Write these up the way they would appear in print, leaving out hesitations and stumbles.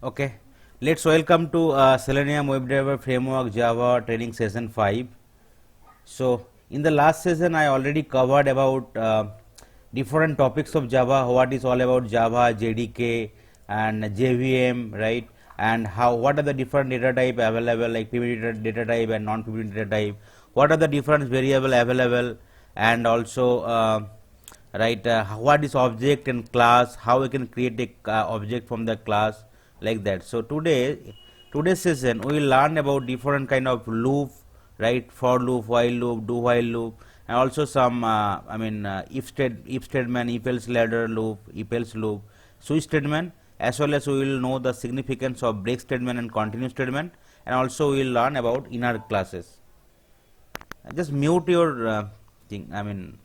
Okay, let's welcome to Selenium WebDriver Framework Java Training Session 5. So, in the last session, I already covered about different topics of Java, what is all about Java, JDK, and JVM, right? And what are the different data type available, like primitive data type and non-primitive data type? What are the different variable available, and also right? What is object and class? How we can create a object from the class, like that. So today's session we will learn about different kind of loop, right? For loop, while loop, do while loop, and also some if statement, if else ladder loop, if else loop, switch statement, as well as we will know the significance of break statement and continue statement, and also we will learn about inner classes. Just mute your thing.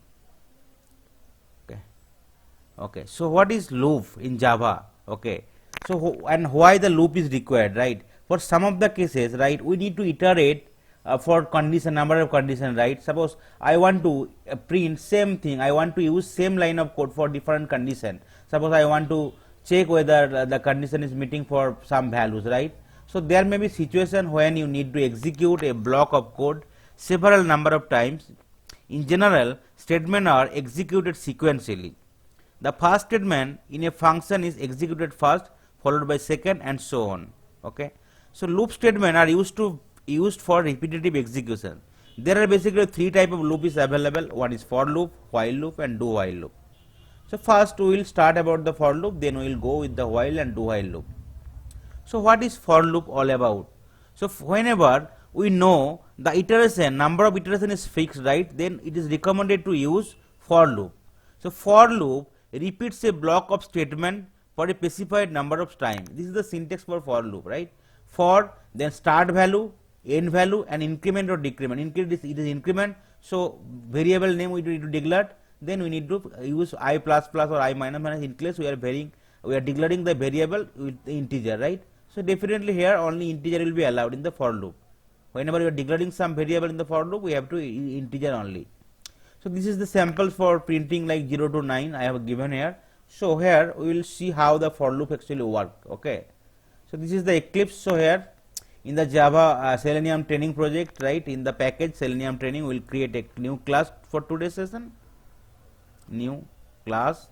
Okay, so what is loop in Java? Okay, so and why the loop is required, right? For some of the cases, right, we need to iterate for condition, number of condition, right? Suppose I want to print same thing, I want to use same line of code for different condition. Suppose I want to check whether the condition is meeting for some values, right? So there may be situation when you need to execute a block of code several number of times. In general, statements are executed sequentially. The first statement in a function is executed first, followed by second, and so on. Okay. So loop statements are used for repetitive execution. There are basically three type of loop is available. One is for loop, while loop, and do while loop. So first we will start about the for loop, then we will go with the while and do while loop. So what is for loop all about? So whenever we know the iteration, number of iteration is fixed, right, then it is recommended to use for loop. So for loop repeats a block of statement for a specified number of time. This is the syntax for loop, right? For, then start value, end value, and increment or decrement. It is increment, so variable name we need to declare. Then we need to use I plus plus or I minus minus. In case we are declaring the variable with the integer, right? So definitely here only integer will be allowed in the for loop. Whenever we are declaring some variable in the for loop, we have to integer only. So this is the sample for printing like 0 to 9 I have given here. So here we will see how the for loop actually work. Okay. So this is the Eclipse. So here in the Java Selenium training project, right, in the package Selenium training, we will create a new class for today's session. New class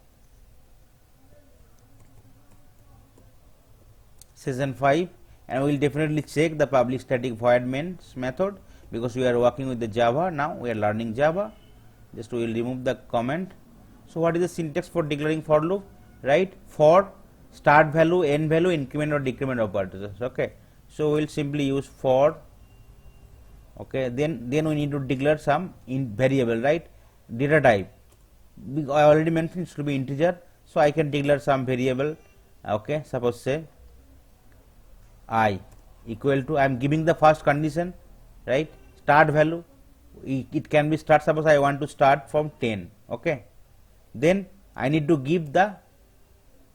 session 5, and we will definitely check the public static void main method, because we are working with the Java now. We are learning Java. Just we will remove the comment. So what is the syntax for declaring for loop, right? For, start value, end value, increment or decrement operators. Okay, so we will simply use for. Okay, then we need to declare some variable, right? Data type, I already mentioned it should be integer, so I can declare some variable. Okay, suppose say I equal to, I am giving the first condition, right? Start value, it can be start, suppose I want to start from 10. Okay, then I need to give the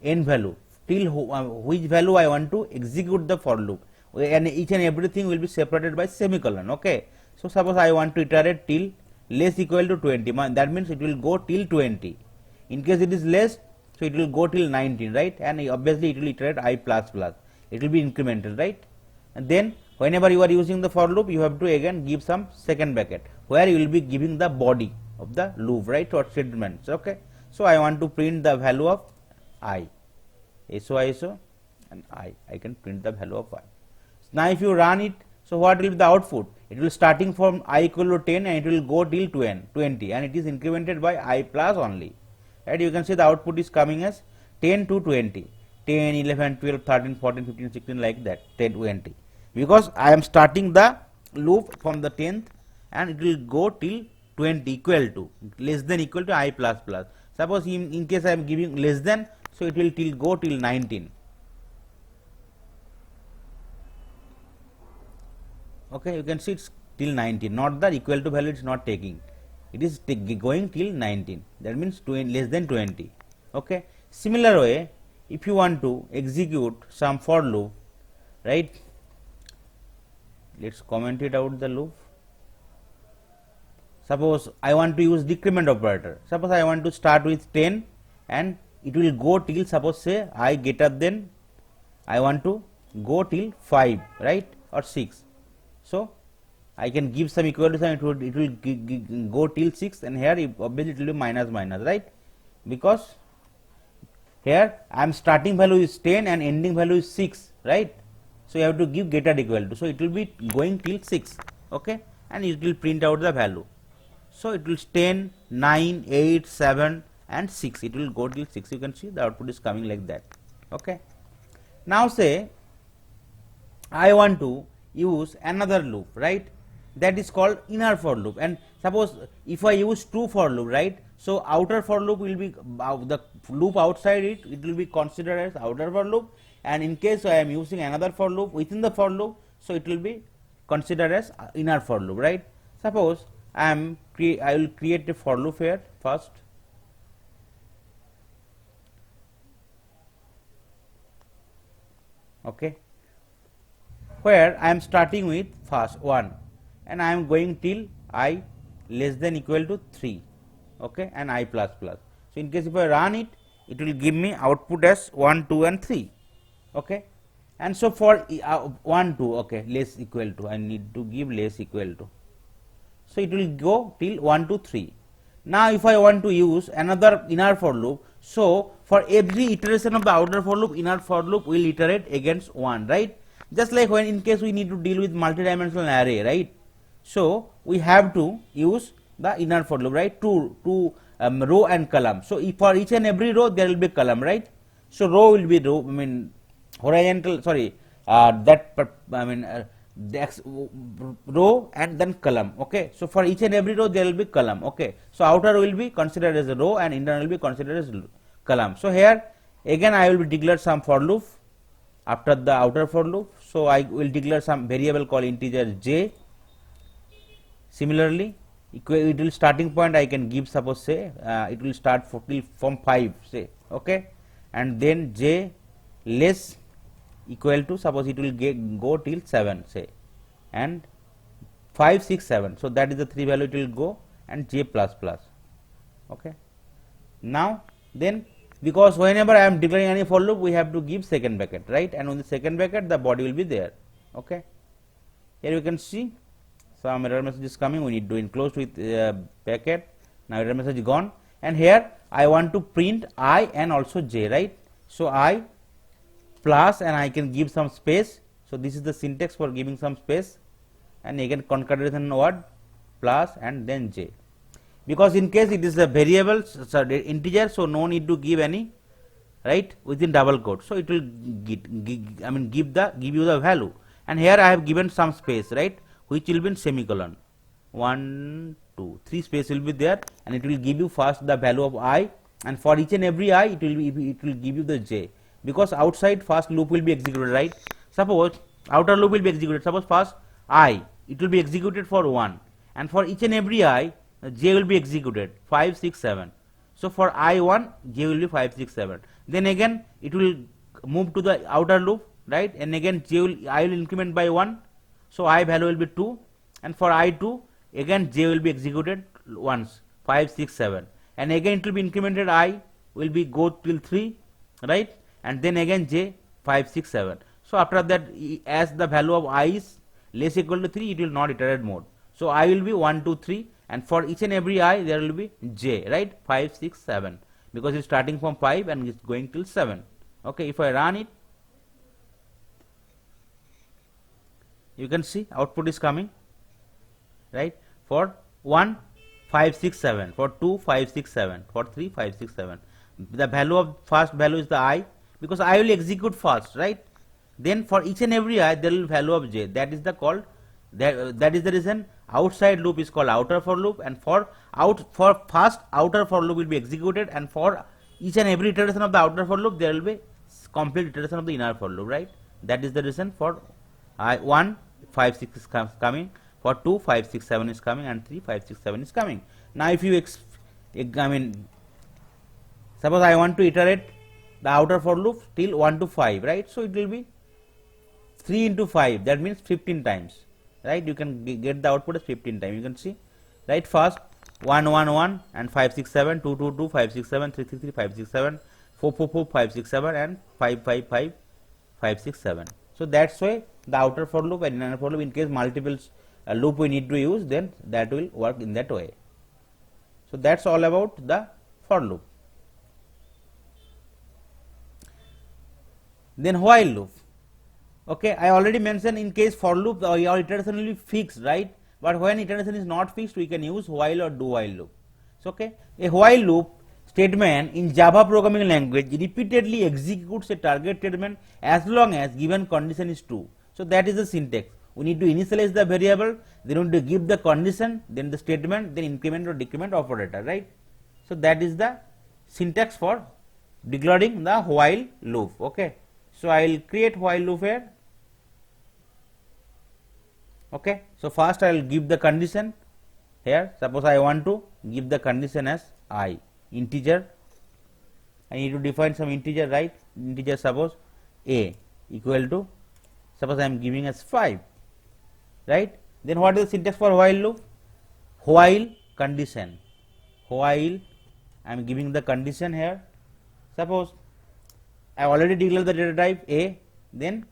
end value till which value I want to execute the for loop, and each and everything will be separated by semicolon. Okay, so suppose I want to iterate till less equal to 20, that means it will go till 20. In case it is less, so it will go till 19, right? And obviously it will iterate I plus plus, it will be incremental, right? And then whenever you are using the for loop, you have to again give some second bracket where you will be giving the body of the loop, right, or statements. Okay, so I want to print the value of I, so and I can print the value of I. Now if you run it, so what will be the output? It will starting from I equal to 10 and it will go till 20, and it is incremented by I plus only, right? You can see the output is coming as 10 to 20, 10, 11, 12, 13, 14, 15, 16, like that, 10, 20, because I am starting the loop from the 10th and it will go till 20 equal to, less than equal to I plus plus. Suppose in case I am giving less than, so it will go till 19. Okay, you can see it's till 19, not the equal to value, it's not taking, it is going till 19, that means 20, less than 20. Okay, similar way, if you want to execute some for loop, right, let's comment it out the loop. Suppose I want to use decrement operator, suppose I want to start with 10 and it will go till, suppose say I greater than I want to go till 5, right, or 6. So I can give some equation, it will go till 6, and here obviously it will be minus minus, right, because here I am starting value is 10 and ending value is 6, right. So you have to give greater equal to, so it will be going till 6, okay, and it will print out the value. So it will 10, 9, 8, 7 and 6, it will go till 6. You can see the output is coming like that, okay. Now say I want to use another loop, right, that is called inner for loop, and suppose if I use two for loop, right, so outer for loop will be the loop outside it will be considered as outer for loop, and in case I am using another for loop within the for loop, so it will be considered as inner for loop, right. Suppose I will create a for loop here first. Okay, where I am starting with first 1 and I am going till I less than equal to 3, okay, and I plus plus. So in case if I run it, it will give me output as 1, 2 and 3, okay, and so for 1, 2, okay, less equal to, I need to give less equal to, so it will go till 1, 2, 3. Now if I want to use another inner for loop, so for every iteration of the outer for loop, inner for loop will iterate against 1, right, just like when in case we need to deal with multidimensional array, right. So we have to use the inner for loop, right, two row and column. So if for each and every row there will be column, right. So row will be row, I mean horizontal, sorry, row and then column, okay. So for each and every row there will be column, okay. So outer will be considered as a row and inner will be considered as column. So here again I will be declare some for loop after the outer for loop. So I will declare some variable called integer j. Similarly, it will starting point I can give, suppose say it will start from 5, say, okay, and then j less equal to, suppose it will go till 7, say, and 5, 6, 7. So that is the 3 value it will go, and j plus plus, okay. Now then, because whenever I am declaring any for loop, we have to give second bracket, right, and on the second bracket the body will be there, okay. Here you can see some error message is coming, we need to enclose with bracket. Now error message is gone, and here I want to print I and also j, right. So I plus, and I can give some space. So this is the syntax for giving some space, and again concatenation word plus and then j, because in case it is a variable, so integer, so no need to give any, right, within double quote. So it will give you the value, and here I have given some space, right, which will be in semicolon, 1, 2, 3 space will be there, and it will give you first the value of I, and for each and every I it will give you the j, because outside first loop will be executed, right. Suppose outer loop will be executed, suppose first I, it will be executed for 1, and for each and every I j will be executed 5, 6, 7. So for I1 j will be 5, 6, 7. Then again it will move to the outer loop, right, and again I will increment by 1. So I value will be 2, and for I2 again j will be executed once, 5, 6, 7, and again it will be incremented, I will be go till 3, right, and then again j 5, 6, 7. So after that, as the value of I is less equal to 3, it will not iterate more. So I will be 1, 2, 3, and for each and every I there will be j, right, 5, 6, 7, because it's starting from 5 and it's going till 7, okay. If I run it, you can see output is coming, right, for 1, 5, 6, 7, for 2, 5, 6, 7, for 3, 5, 6, 7. The value of first value is the I, because I will execute first, right. Then for each and every I there will be value of j, that is the called, that is the reason outside loop is called outer for loop, and for first outer for loop will be executed, and for each and every iteration of the outer for loop there will be complete iteration of the inner for loop, right. That is the reason for I 1, 5, 6 is coming, for 2, 5, 6, 7 is coming, and 3, 5, 6, 7 is coming. Now if you suppose I want to iterate the outer for loop till 1 to 5, right. So it will be 3 into 5, that means 15 times, right. You can get the output as 15 times, you can see, right. First 1, 1, 1 and 5, 6, 7, 2, 2, 2, 5, 6, 7, 3, 3, 3, 5, 6, 7, 4, 4, 4, 5, 6, 7, and 5, 5, 5, 5, 6, 7. So that's why the outer for loop and inner for loop, in case multiple loop we need to use, then that will work in that way. So that's all about the for loop. Then while loop. Okay, I already mentioned in case for loop your iteration will be fixed, right? But when iteration is not fixed, we can use while or do while loop. So okay, a while loop statement in Java programming language repeatedly executes a target statement as long as given condition is true. So that is the syntax. We need to initialize the variable, then we need to give the condition, then the statement, then increment or decrement operator, right? So that is the syntax for declaring the while loop. Okay, so I will create while loop here. Okay, so first I will give the condition here. Suppose I want to give the condition as I, integer. I need to define some integer, right? Integer, suppose a equal to, suppose I am giving as 5, right? Then what is the syntax for while loop? While condition. While I am giving the condition here. Suppose I already declared the data type a, then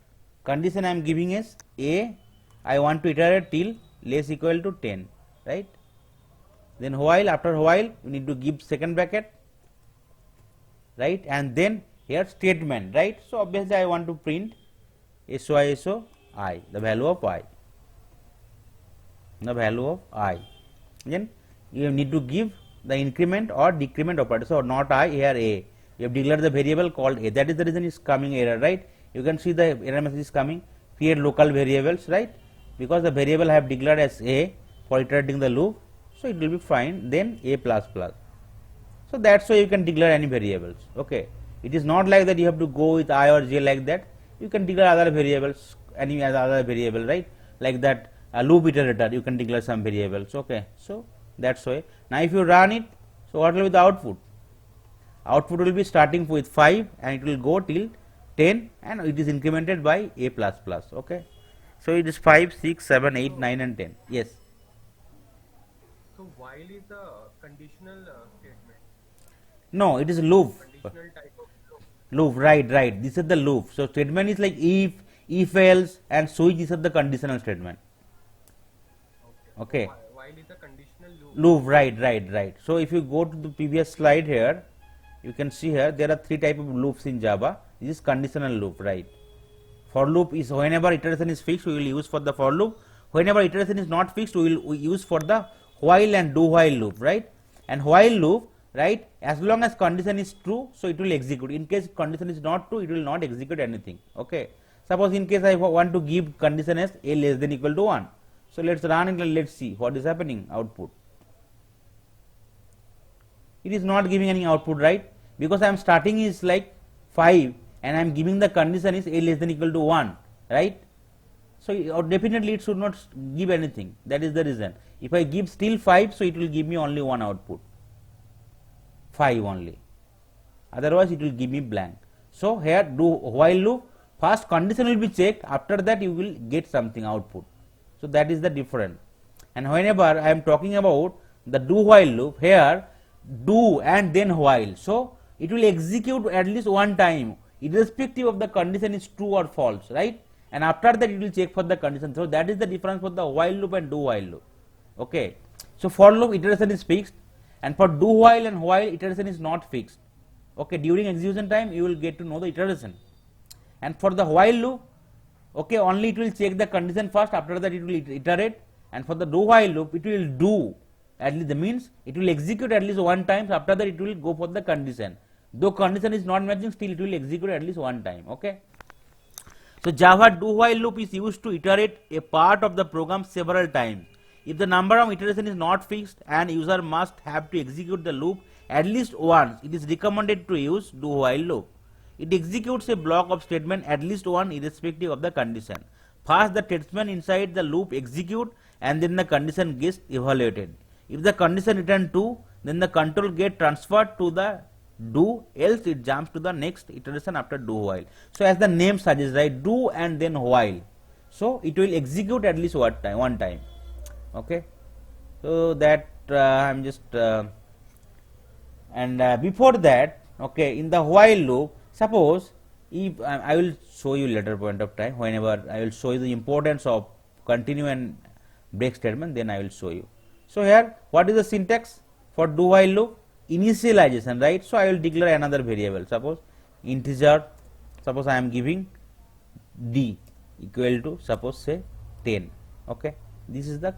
condition I am giving is a, I want to iterate till less equal to 10, right? Then while, after while you need to give second bracket, right? And then here statement, right? So obviously I want to print SOI SOI, the value of I, the value of I. Then you need to give the increment or decrement operator. So not I, here a. You have declared the variable called a. That is the reason is coming error, right? You can see the error message is coming. Create local variables, right? Because the variable I have declared as a for iterating the loop, so it will be fine. Then a plus plus. So that's why you can declare any variables. Okay, it is not like that you have to go with I or j like that. You can declare other variables, any other variable, right? Like that loop iterator, you can declare some variables. Okay, so that's why. Now if you run it, so what will be the output? Output will be starting with 5 and it will go till 10 and it is incremented by a plus plus. Okay, so it is 5, 6, 7, 8, 9 and 10. Yes. So while is the conditional statement? No, it is loop. Conditional type of loop. Loop, right. This is the loop. So statement is like if else, and switch. These are the conditional statement. Okay. While is the conditional loop. Loop, right. So if you go to the previous slide here, you can see here there are 3 type of loops in Java. This is conditional loop, right? For loop is whenever iteration is fixed, we will use for the for loop. Whenever iteration is not fixed, we will use for the while and do while loop, right? And while loop, right, as long as condition is true, so it will execute. In case condition is not true, it will not execute anything. Okay, suppose in case I want to give condition as a less than equal to 1, so let's run it and let's see what is happening. Output, it is not giving any output, right? Because I am starting is like 5 and I am giving the condition is a less than equal to 1, right? So definitely it should not give anything. That is the reason. If I give still 5, so it will give me only one output, 5 only. Otherwise it will give me blank. So here do while loop, first condition will be checked, after that you will get something output. So that is the difference. And whenever I am talking about the do while loop, here do and then while, so it will execute at least one time irrespective of the condition is true or false, right? And after that it will check for the condition. So that is the difference for the while loop and do while loop. Okay, so for loop iteration is fixed, and for do while and while iteration is not fixed. Okay, during execution time you will get to know the iteration. And for the while loop, okay, only it will check the condition first, after that it will iterate. And for the do while loop, it will do at least, the means it will execute at least one time, after that it will go for the condition. Though condition is not matching, still it will execute at least one time. Okay, so Java do while loop is used to iterate a part of the program several times. If the number of iteration is not fixed and user must have to execute the loop at least once, it is recommended to use do while loop. It executes a block of statement at least one irrespective of the condition. First the statement inside the loop execute and then the condition gets evaluated. If the condition return true, then the control get transferred to the do, else it jumps to the next iteration after do while. So as the name suggests, right, do and then while, so it will execute at least one time. Okay, so that I'm just before that, okay, in the while loop, suppose if I will show you later point of time, whenever I will show you the importance of continue and break statement, then I will show you. So here what is the syntax for do while loop? Initialization, right? So I will declare another variable, suppose integer, suppose I am giving d equal to suppose say 10. Okay, this is the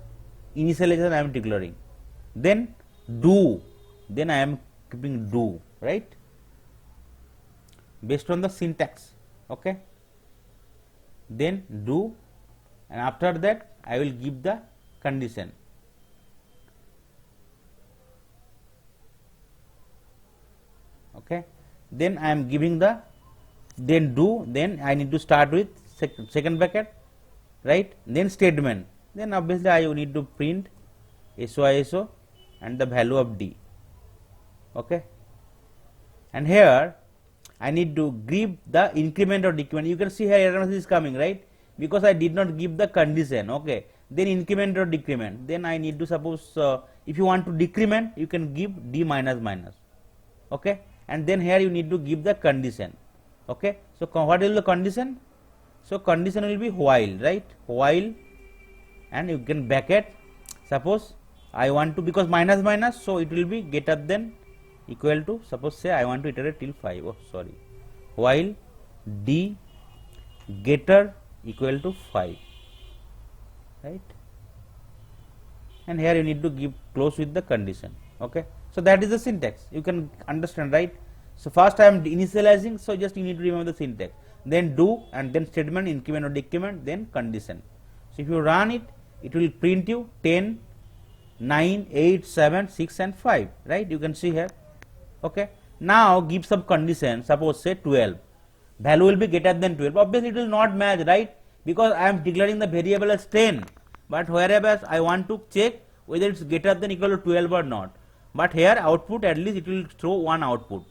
initialization I am declaring. Then do, then I am keeping do, right, based on the syntax. Okay, then do, and after that I will give the condition. Okay, then I am giving the, then do, then I need to start with second bracket, right, then statement, then obviously I need to print SYSO and the value of d. Okay, and here I need to give the increment or decrement. You can see here error message is coming, right, because I did not give the condition. Okay, then increment or decrement, then I need to suppose if you want to decrement, you can give d minus minus. Okay, and then here you need to give the condition. Okay, so what is the condition? So condition will be while, right, while, and you can bracket, suppose I want to, because minus minus, so it will be greater than equal to, suppose say I want to iterate till 5, oh sorry, while d greater equal to 5, right, and here you need to give close with the condition. Okay, so that is the syntax, you can understand, right. So first I am initializing, so just you need to remember the syntax, then do, and then statement, increment or decrement, then condition. So if you run it, it will print you 10, 9, 8, 7, 6 and 5, right, you can see here. Okay, now give some condition, suppose say 12, value will be greater than 12, obviously it will not match, right, because I am declaring the variable as 10, but whereas I want to check whether it is greater than equal to 12 or not, but here output at least it will throw one output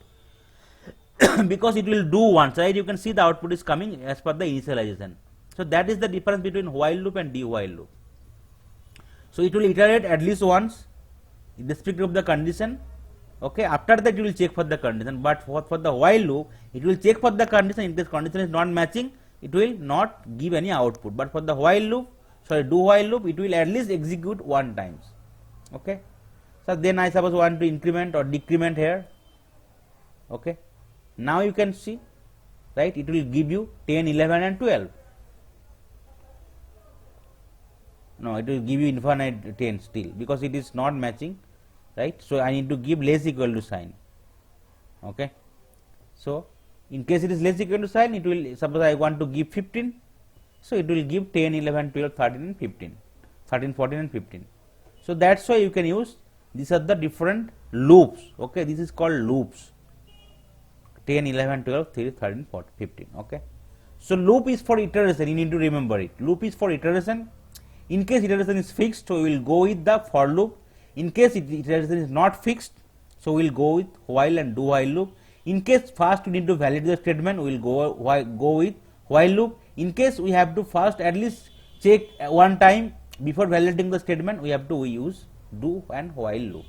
because it will do once, right, you can see the output is coming as per the initialization. So that is the difference between while loop and do while loop. So it will iterate at least once in respect of the condition. Okay, after that you will check for the condition, but for the while loop it will check for the condition, in case condition is not matching it will not give any output, but for the while loop, sorry, do while loop, it will at least execute one times. Okay, so then I suppose want to increment or decrement here. Okay, now you can see, right, it will give you 10, 11 and 12. No, it will give you infinite 10 still, because it is not matching, right. So I need to give less equal to sign. Okay, so in case it is less equal to sign, it will, suppose I want to give 15, so it will give 10, 11, 12, 13 and 15, 13, 14 and 15. So that's why you can use, these are the different loops. Okay, this is called loops, 10, 11, 12, 13, 14, 15. Okay, so loop is for iteration, you need to remember it. Loop is for iteration. In case iteration is fixed, so we will go with the for loop. In case iteration is not fixed, so we will go with while and do while loop. In case first we need to validate the statement, we will go with while loop. In case we have to first at least check one time before validating the statement, we have to use do and while loop.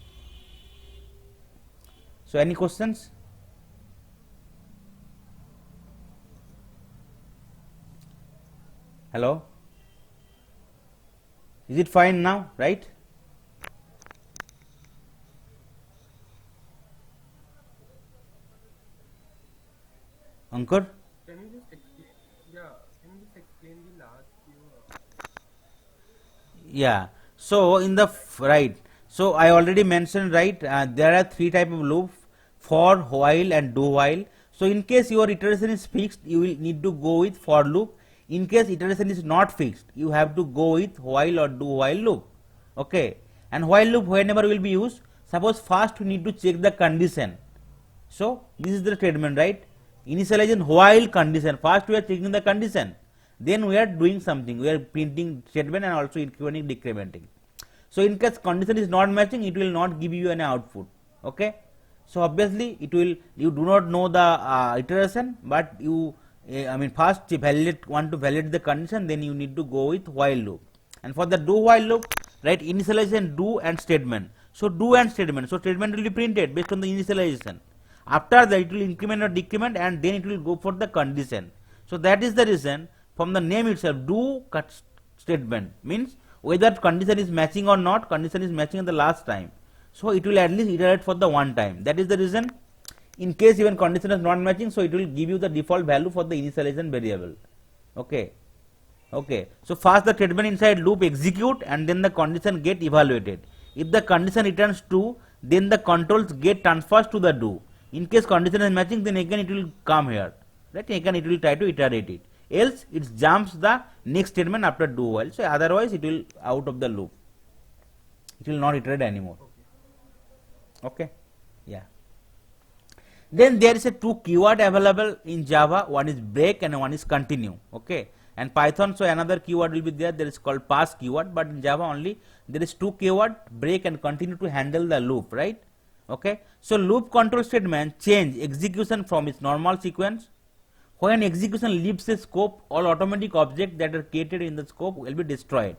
So any questions? Hello? Is it fine now, right? Ankur? Can you just explain? Yeah, can you just explain the last few? Yeah. So in the right. So I already mentioned, right, there are three type of loops, for, while and do while. So in case your iteration is fixed, you will need to go with for loop. In case iteration is not fixed, you have to go with while or do while loop. Okay, and while loop whenever will be used, suppose first we need to check the condition. So this is the statement, right, initialization while condition, first we are checking the condition, then we are doing something, we are printing statement and also incrementing, decrementing. So in case condition is not matching, it will not give you any output. Okay, so obviously it will, you do not know the iteration, but you first want to validate the condition, then you need to go with while loop. And for the do while loop, right, initialization, do and statement. So do and statement, so statement will be printed based on the initialization. After that, it will increment or decrement, and then it will go for the condition. So that is the reason from the name itself, do cut statement means whether condition is matching or not. Condition is matching at the last time, so it will at least iterate for the one time. That is the reason. In case even condition is not matching, so it will give you the default value for the initialization variable. Okay. Okay. So first the statement inside loop execute, and then the condition get evaluated. If the condition returns true, then the controls get transferred to the do. In case condition is matching, then again it will come here, right? Again it will try to iterate it. Else it jumps the next statement after do while. So otherwise it will out of the loop. It will not iterate anymore. Okay. Yeah. Then there is a two keyword available in Java. One is break and one is continue. Okay. And Python, so another keyword will be there. There is called pass keyword, but in Java only there is two keyword, break and continue, to handle the loop, right? Okay. So loop control statement change execution from its normal sequence. When execution leaves the scope, all automatic objects that are created in the scope will be destroyed.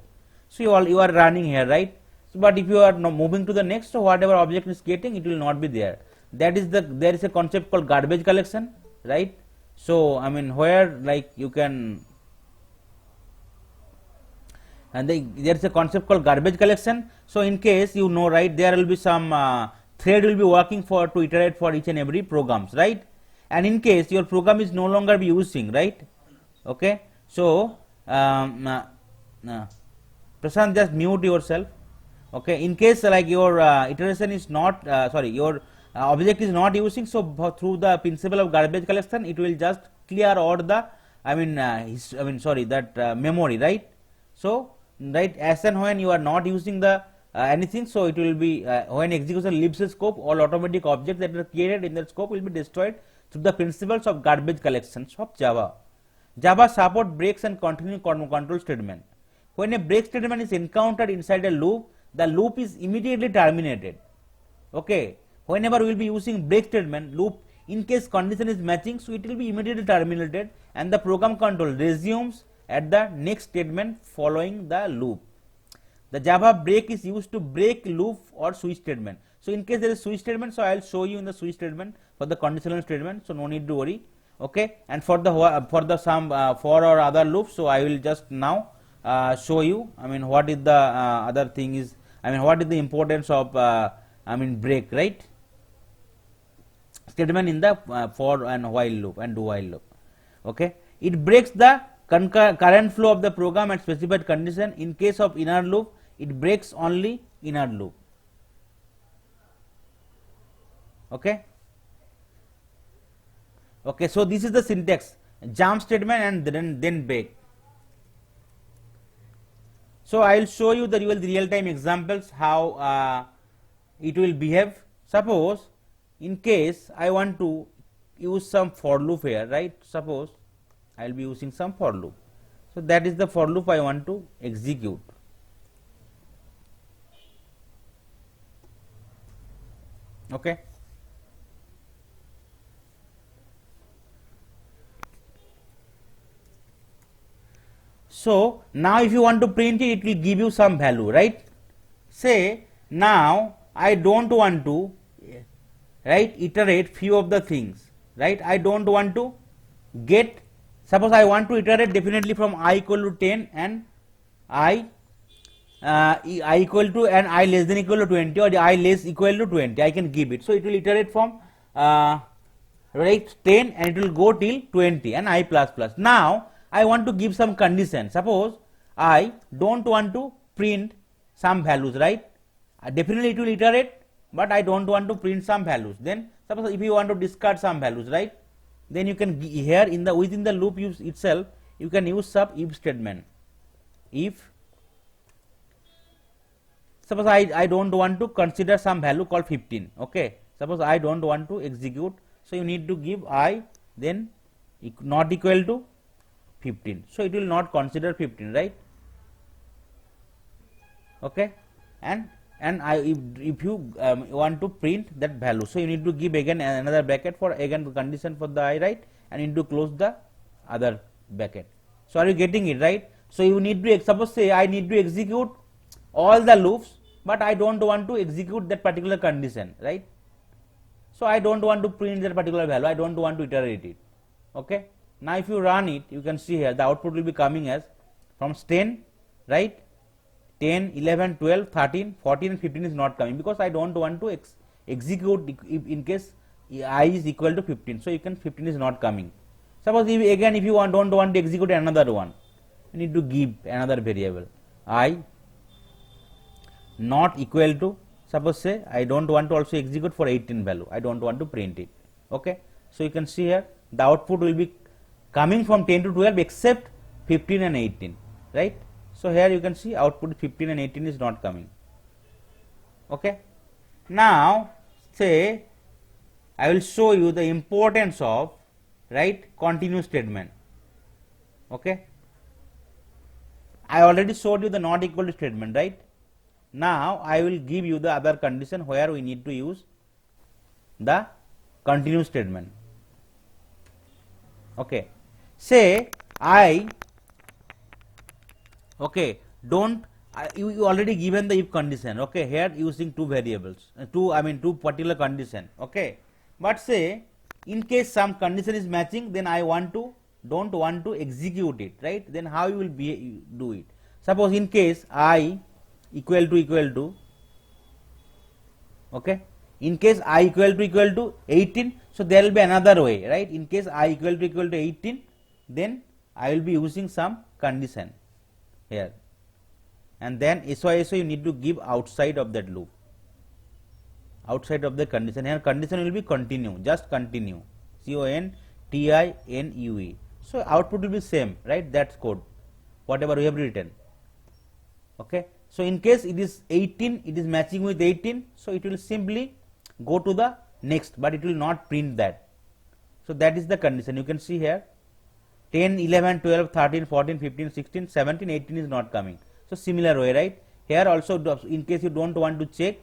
So you are running here, right? So, but if you are moving to the next, so whatever object is creating, it will not be there. That is there is a concept called garbage collection, right? So I mean, where like you can, and there is a concept called garbage collection. So in case you know, right, there will be some thread will be working for to iterate for each and every programs, right? And in case your program is no longer be using, right? Okay. So Prashant, just mute yourself. Okay. In case like your iteration is not sorry, your object is not using, so through the principle of garbage collection, it will just clear all the memory, right? So right, as and when you are not using the anything, so it will be when execution leaves the scope, all automatic objects that are created in the scope will be destroyed through the principles of garbage collections of Java. Java support breaks and continue control statement. When a break statement is encountered inside a loop, the loop is immediately terminated. Okay. Whenever we will be using break statement, loop, in case condition is matching, so it will be immediately terminated, and the program control resumes at the next statement following the loop. The Java break is used to break loop or switch statement. So in case there is switch statement, so I will show you in the switch statement for the conditional statement, so no need to worry. Okay. And for the some for or other loops, so I will just now show you, I mean, what is the other thing is, I mean, what is the importance of break, right? Statement in the for and while loop and do while loop. Okay. It breaks the current flow of the program at specified condition. In case of inner loop, it breaks only inner loop. Okay. Okay. So this is the syntax: jump statement and then break. So I will show you the real time examples how it will behave. Suppose in case I want to use some for loop here, right? Suppose I will be using some for loop. So that is the for loop I want to execute. Okay. So now if you want to print it, it will give you some value, right? Say now I don't want to, right, iterate few of the things, right? I don't want to get, suppose I want to iterate definitely from I equal to 10 and I equal to and I less than equal to 20, or I less equal to 20, I can give it. So it will iterate from right 10 and it will go till 20 and I plus plus. Now I want to give some condition. Suppose I don't want to print some values, right? Definitely it will iterate, but I don't want to print some values. Then suppose if you want to discard some values, right? Then you can here in the within the loop itself you can use sub if statement. If suppose I don't want to consider some value called 15. Okay. Suppose I don't want to execute, so you need to give I then not equal to 15. So it will not consider 15, right? Okay. And if you want to print that value, so you need to give again another bracket for again condition for the I, right? And you need to close the other bracket. So are you getting it, right? So you need to, suppose say I need to execute all the loops, but I don't want to execute that particular condition, right? So I don't want to print that particular value, I don't want to iterate it. Okay. Now if you run it, you can see here the output will be coming as from 10, right? 10, 11, 12, 13, 14 and 15 is not coming because I don't want to execute in case I is equal to 15. So you can 15 is not coming. Suppose if you don't want to execute another one, you need to give another variable I not equal to, suppose say I don't want to also execute for 18 value, I don't want to print it. Okay. So you can see here the output will be coming from 10 to 12 except 15 and 18, right? So here you can see output 15 and 18 is not coming. Okay. Now say I will show you the importance of, right, continue statement. Okay. I already showed you the not equal to statement, right? Now I will give you the other condition where we need to use the continue statement. Okay. Say I, okay, don't, you already given the if condition, okay, here using two variables, two particular condition, okay. But say in case some condition is matching, then I don't want to execute it, right? Then how you will do it? Suppose in case I equal to, okay, in case I equal to 18, so there will be another way, right? In case I equal to 18, then I will be using some condition here, and then SO you need to give outside of that loop, outside of the condition. Here condition will be continue, just continue, CONTINUE. So output will be same, right? That's code, whatever we have written. Okay. So in case it is 18, it is matching with 18, so it will simply go to the next, but it will not print that. So that is the condition. You can see here 10, 11, 12, 13, 14, 15, 16, 17, 18 is not coming. So similar way, right? Here also in case you don't want to check,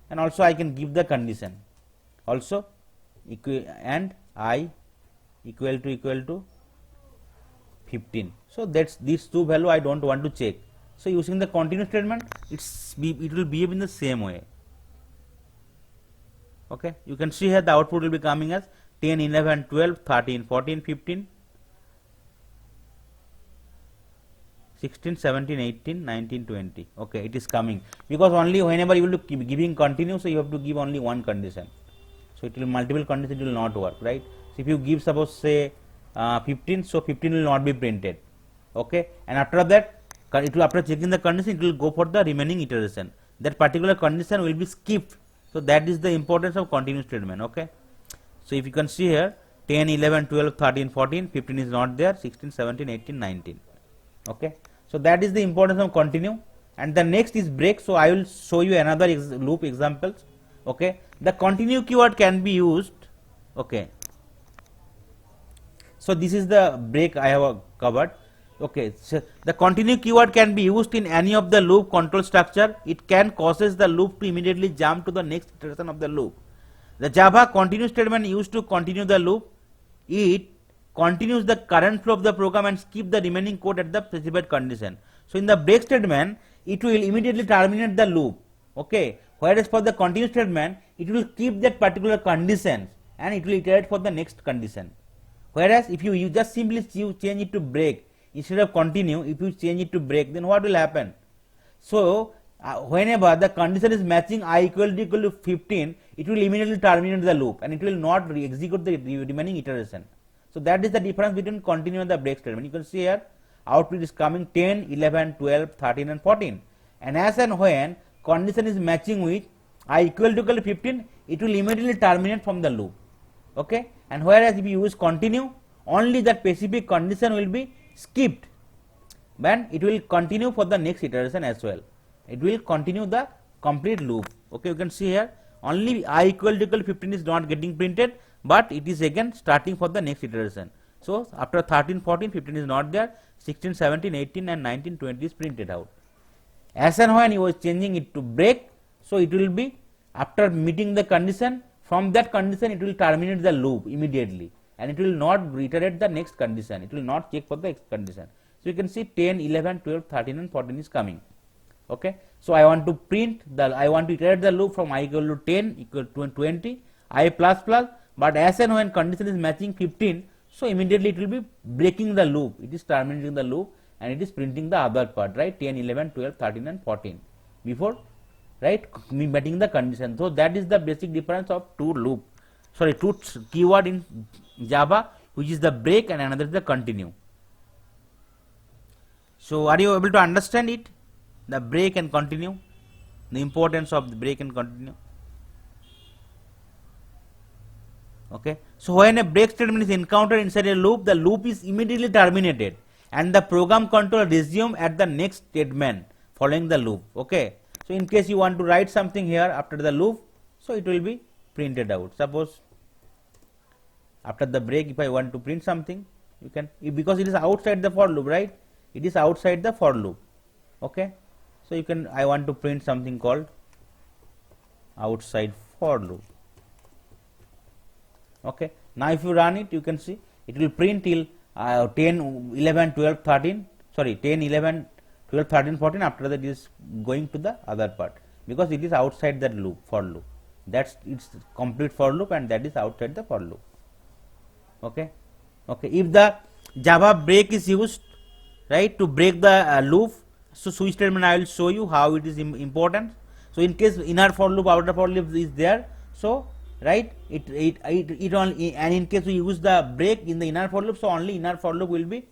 and also I can give the condition also and I equal to 15. So that's these two value I don't want to check. So using the continue statement, it will behave in the same way. Okay. You can see here the output will be coming as 10, 11, 12, 13, 14, 15, 16, 17, 18, 19, 20. Okay, it is coming because only whenever you will keep giving continue, so you have to give only one condition. So it will multiple conditions, it will not work, right? So if you give suppose say 15, so 15 will not be printed. Okay, and after that, it will, after checking the condition, it will go for the remaining iteration. That particular condition will be skipped. So that is the importance of continue statement. Okay. So if you can see here 10, 11, 12, 13, 14, 15 is not there, 16, 17, 18, 19. Okay. So that is the importance of continue, and the next is break. So I will show you another loop examples. Okay. The continue keyword can be used. Okay. So this is the break I have covered. Okay, so the continue keyword can be used in any of the loop control structure. It can causes the loop to immediately jump to the next iteration of the loop. The Java continue statement used to continue the loop. It continues the current flow of the program and skip the remaining code at the specified condition. So in the break statement, it will immediately terminate the loop. Okay, whereas for the continue statement, it will keep that particular condition and it will iterate for the next condition. Whereas if you just simply change it to break instead of continue, if you change it to break, then what will happen? So whenever the condition is matching I equal to 15, it will immediately terminate the loop and it will not execute the remaining iteration. So that is the difference between continue and the break statement. You can see here output is coming 10, 11, 12, 13 and 14, and as and when condition is matching with I equal to 15, it will immediately terminate from the loop. Okay, and whereas if you use continue, only that specific condition will be skipped, but it will continue for the next iteration as well. It will continue the complete loop. Okay, you can see here only I equal to 15 is not getting printed, but it is again starting for the next iteration. So after 13, 14, 15 is not there, 16, 17, 18 and 19, 20 is printed out. As and when you are changing it to break, so it will be after meeting the condition, from that condition it will terminate the loop immediately and it will not reiterate the next condition, it will not check for the next condition. So you can see 10, 11, 12, 13 and 14 is coming. Okay, so I want to print the, I want to iterate the loop from I equal to 10 equal to 20, I plus plus, but as and when condition is matching 15, so immediately it will be breaking the loop, it is terminating the loop and it is printing the other part, right, 10, 11, 12, 13 and 14 before, right, meeting the condition. So that is the basic difference of two keyword in Java, which is the break and another is the continue. So are you able to understand it, the break and continue, the importance of the break and continue? Okay. So when a break statement is encountered inside a loop, the loop is immediately terminated and the program control resume at the next statement following the loop. Okay. So in case you want to write something here after the loop, so it will be printed out. Suppose after the break, if I want to print something, you can, because it is outside the for loop, right? It is outside the for loop. Okay. So you can, I want to print something called outside for loop. Okay. Now if you run it, you can see it will print till 10, 11, 12, 13, sorry, 10, 11, 12, 13, 14. After that, it is going to the other part because it is outside that loop, for loop. That's its complete for loop and that is outside the for loop. Okay. Okay. If the Java break is used, right, to break the loop, so switch statement I will show you how it is important. So in case inner for loop, outer for loop is there, so right, it only, and in case we use the break in the inner for loop, so only inner for loop will be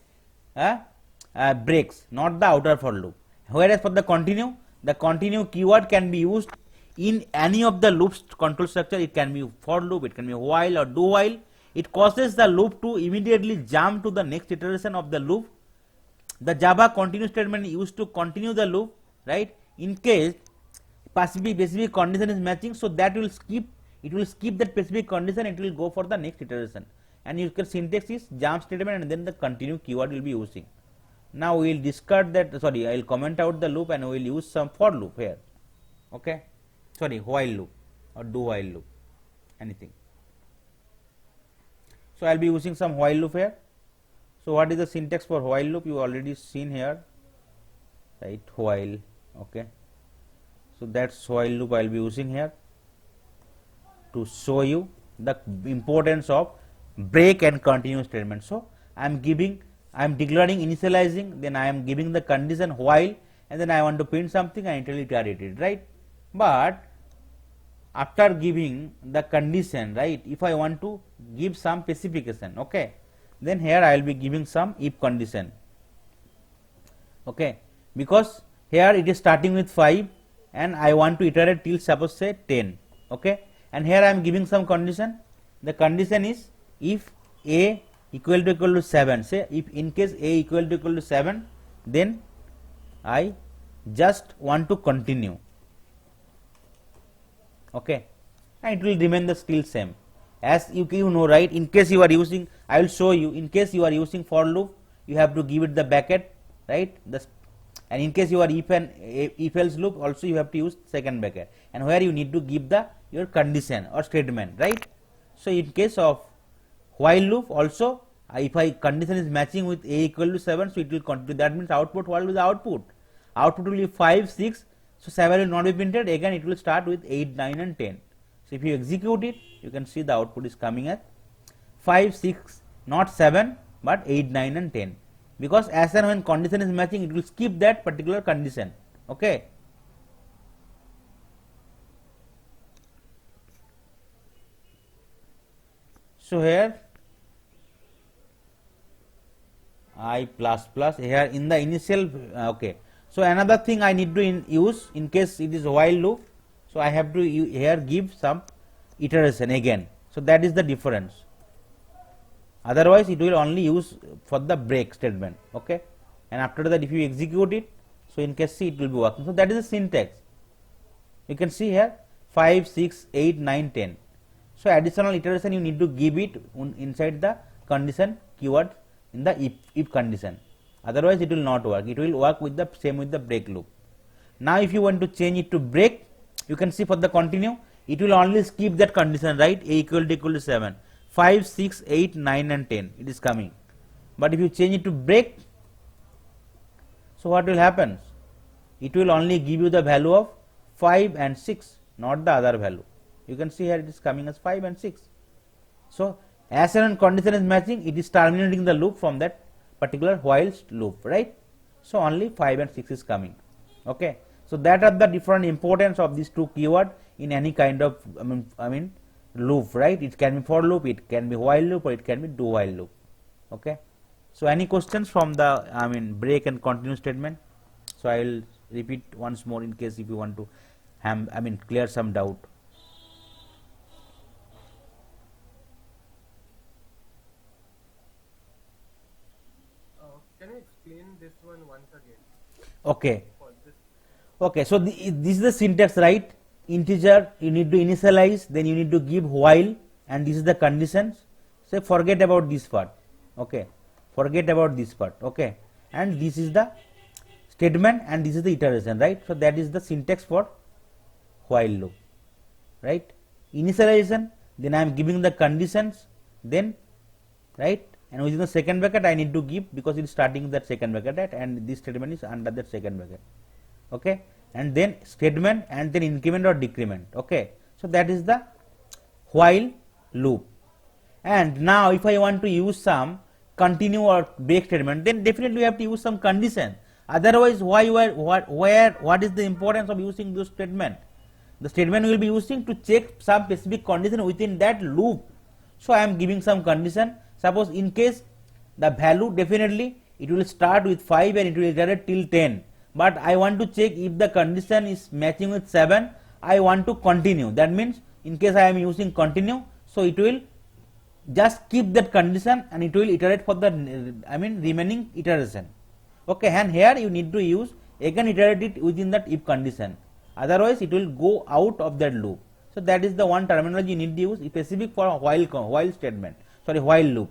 breaks, not the outer for loop. Whereas for the continue keyword can be used in any of the loops control structure. It can be for loop, it can be while or do while. It causes the loop to immediately jump to the next iteration of the loop. The Java continue statement used to continue the loop, right? In case specific condition is matching, so that will skip. It will skip that specific condition. It will go for the next iteration. And your syntax is jump statement and then the continue keyword will be using. Now we will discard that. Sorry, I will comment out the loop and we will use some for loop here. Okay. Sorry, while loop or do while loop, anything. So I will be using some while loop here. So what is the syntax for while loop? You already seen here, right? While. Okay. So that's while loop I will be using here to show you the importance of break and continue statement. So I am declaring initializing, then I am giving the condition while, and then I want to print something and it will iterate it, right? But after giving the condition, right, if I want to give some specification, okay, then here I will be giving some if condition. Okay, because here it is starting with 5 and I want to iterate till suppose say 10. Okay, and here I am giving some condition. The condition is if a equal to 7, say if in case a equal to 7, then I just want to continue. Okay, and it will remain the still same. As you know, right, in case you are using, I will show you, in case you are using for loop, you have to give it the bracket, right, and in case you are if else loop, also you have to use second bracket, and where you need to give the your condition or statement, right. So in case of while loop also, if I condition is matching with a equal to 7, so it will continue. That means output, what will be the output? Output will be 5, 6, so 7 will not be printed, again it will start with 8, 9 and 10. So if you execute it, you can see the output is coming as 5, 6, not 7, but 8, 9 and 10. Because as and when condition is matching, it will skip that particular condition. Okay. So here I plus plus here in the initial, okay. So another thing I need to use in case it is while loop, so I have to here give some iteration again. So that is the difference. Otherwise it will only use for the break statement. Okay, and after that if you execute it, so in case C it will be working. So that is the syntax. You can see here 5, 6, 8, 9, 10. So additional iteration you need to give it inside the condition keyword in the if condition. Otherwise it will not work. It will work with the same with the break loop. Now if you want to change it to break, you can see for the continue, it will only skip that condition, right? A equal to 7, 5, 6, 8, 9 and 10 it is coming. But if you change it to break, so what will happen? It will only give you the value of 5 and 6, not the other value. You can see here it is coming as 5 and 6. So as and when condition is matching, it is terminating the loop from that particular while loop, right? So only 5 and 6 is coming. Okay. So that are the different importance of these two keywords in any kind of loop, right? It can be for loop, it can be while loop, or it can be do while loop. Okay. So any questions from the break and continue statement? So I will repeat once more in case if you want to clear some doubt. Can you explain this one once again? Okay. For this, Okay, so this is the syntax, right? Integer, you need to initialize, then you need to give while, and this is the conditions. So forget about this part. Okay, forget about this part. Okay, and this is the statement, and this is the iteration, right? So that is the syntax for while loop, right? Initialization, then I am giving the conditions, then right, and within the second bracket I need to give, because it is starting with that second bracket, right? And this statement is under that second bracket. Okay, and then statement, and then increment or decrement. Okay, so that is the while loop. And now if I want to use some continue or break statement, then definitely we have to use some condition. Otherwise, what is the importance of using this statement? The statement will be using to check some specific condition within that loop. So I am giving some condition. Suppose in case the value, definitely it will start with 5 and it will iterate till 10. But I want to check if the condition is matching with 7, I want to continue. That means in case I am using continue, so it will just keep that condition and it will iterate for the remaining iteration. Okay, and here you need to use again iterate it within that if condition. Otherwise it will go out of that loop. So that is the one terminology you need to use specific for a while statement. Sorry, while loop.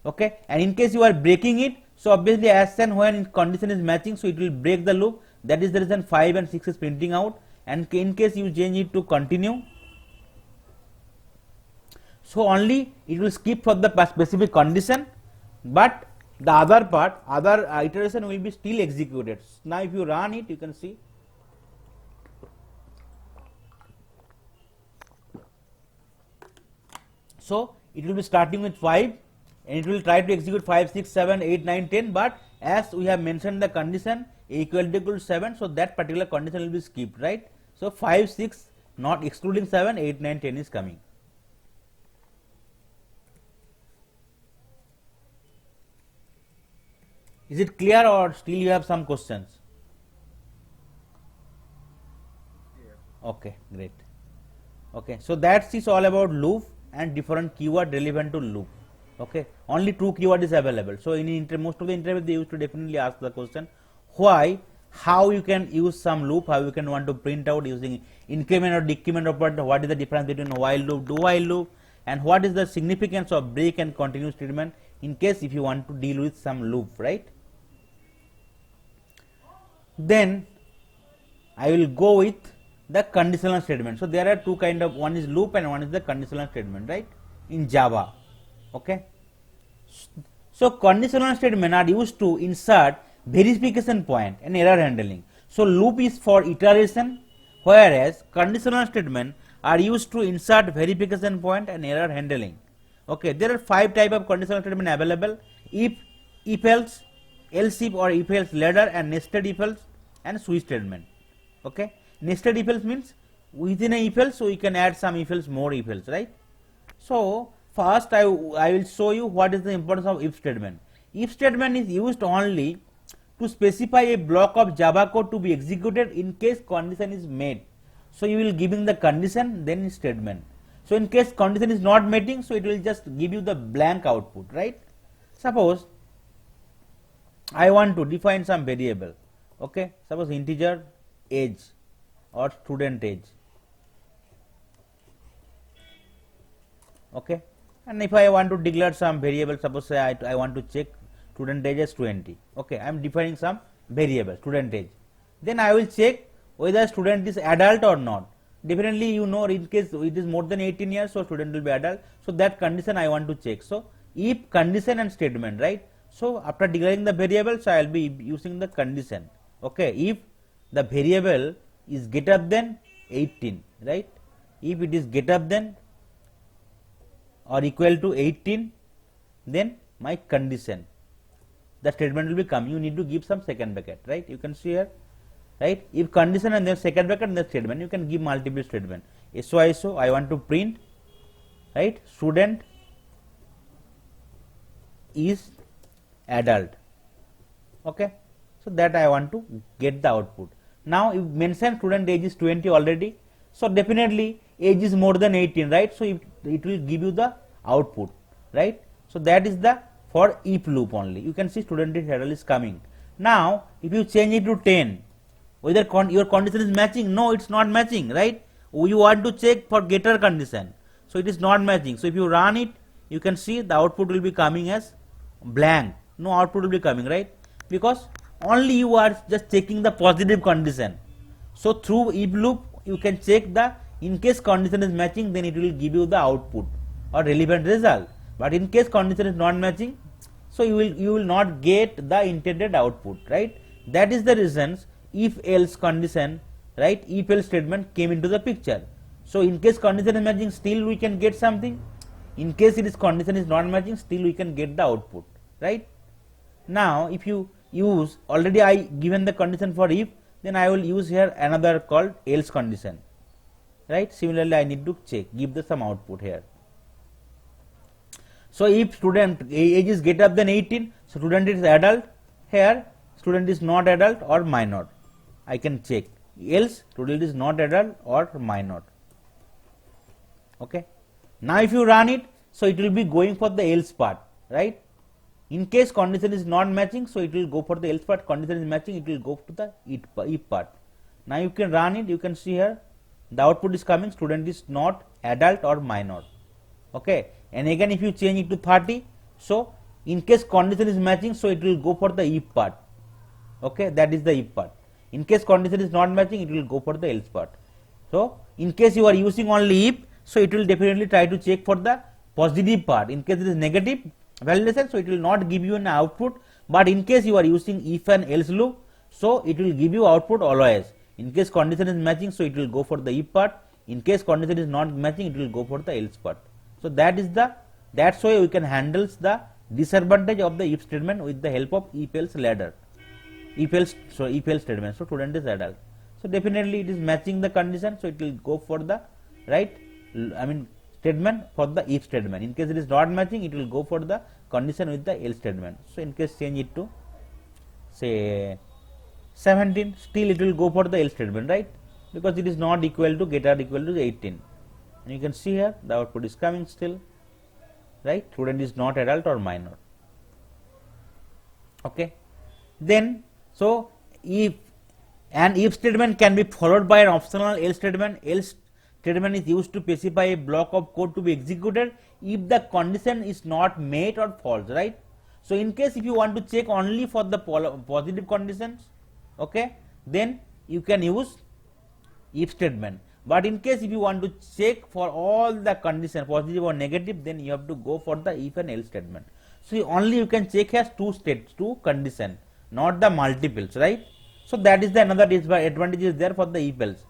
Okay, and in case you are breaking it, so obviously as and when condition is matching, so it will break the loop. That is the reason 5 and 6 is printing out. And in case you change it to continue, so only it will skip for the specific condition, but the other part, other iteration will be still executed. Now if you run it, you can see. So it will be starting with 5 and it will try to execute 5, 6, 7, 8, 9, 10, but as we have mentioned the condition a equal to 7, so that particular condition will be skipped, right? So 5, 6 not excluding 7, 8, 9, 10 is coming. Is it clear or still you have some questions? yeah. Okay, great. Okay, so that is all about loop and different keyword relevant to loop. Okay, only 2 keyword is available. So in most of the interview they used to definitely ask the question why, how you can use some loop, how you can want to print out using increment or decrement operator, what is the difference between while loop, do while loop, and what is the significance of break and continue statement in case if you want to deal with some loop, right? Then I will go with the conditional statement. So there are two kind of, one is loop and one is the conditional statement, right, in Java. Okay, so conditional statement are used to insert verification point and error handling. So loop is for iteration, whereas conditional statement are used to insert verification point and error handling. Okay, there are 5 type of conditional statement available: if else, else if or if else ladder, and nested if else and switch statement. Okay, nested if else means within a if else, so you can add some if else, more if else, right? So first I will show you what is the importance of if statement. If statement is used only to specify a block of Java code to be executed in case condition is met. So you will giving the condition, then statement. So in case condition is not meeting, so it will just give you the blank output, right? Suppose I want to define some variable. Okay, suppose integer age or student age. Okay, and if I want to declare some variable, suppose say I want to check student age as 20. Okay, I am defining some variable student age. Then I will check whether student is adult or not. Definitely you know in case it is more than 18 years, so student will be adult. So that condition I want to check. So if condition and statement, right? So after declaring the variable, so I will be using the condition. Okay, if the variable is greater than 18, right? if it is greater than or equal to 18, then my condition, the statement will be come. You need to give some second bracket, right? You can see here, right? If condition and then second bracket and then statement, you can give multiple statement. So I want to print, right? Student is adult. Okay, so that I want to get the output. Now you mention student age is 20 already, so definitely age is more than 18, right? So it will give you the output, right? So that is the for if loop only. You can see student is adult is coming. Now if you change it to 10, whether your condition is matching, no, it's not matching, right? You want to check for greater condition, so it is not matching. So if you run it, you can see the output will be coming as blank, no output will be coming, right? Because only you are just checking the positive condition. So through if loop you can check the, in case condition is matching, then it will give you the output or relevant result. But in case condition is not matching, so you will not get the intended output, right? That is the reasons if else condition, right? If else statement came into the picture. So in case condition is matching, still we can get something. In case it is condition is not matching, still we can get the output, right? Now if you use, already I given the condition for if, then I will use here another called else condition, right? Similarly I need to check, give the some output here. So if student age is greater than 18, so student is adult, here student is not adult or minor, I can check, else student is not adult or minor. Okay, now if you run it, so it will be going for the else part, right? In case condition is not matching, so it will go for the else part. Condition is matching, it will go to the if part. Now you can run it, you can see here the output is coming, student is not adult or minor. Okay, and again if you change it to 30, so in case condition is matching, so it will go for the if part. Okay, that is the if part. In case condition is not matching, it will go for the else part. So in case you are using only if, so it will definitely try to check for the positive part. In case it is negative validation, so it will not give you an output. But in case you are using if and else loop, so it will give you output always. In case condition is matching, so it will go for the if part. In case condition is not matching, it will go for the else part. So that is the, that's why we can handle the disadvantage of the if statement with the help of if else ladder. If else statement. So student is adult. So definitely it is matching the condition, so it will go for the right, I mean statement for the if statement. In case it is not matching, it will go for the condition with the else statement. So in case change it to say 17, still it will go for the else statement, right? Because it is not equal to greater equal to 18. And you can see here the output is coming still, right? Student is not adult or minor. Okay, then so if an if statement can be followed by an optional else statement. Else statement is used to specify a block of code to be executed if the condition is not met or false, right? So in case if you want to check only for the positive conditions, okay, then you can use if statement. But in case if you want to check for all the condition positive or negative, then you have to go for the if and else statement. So only you can check as two states, two condition, not the multiples, right? So that is the another advantage is there for the if else.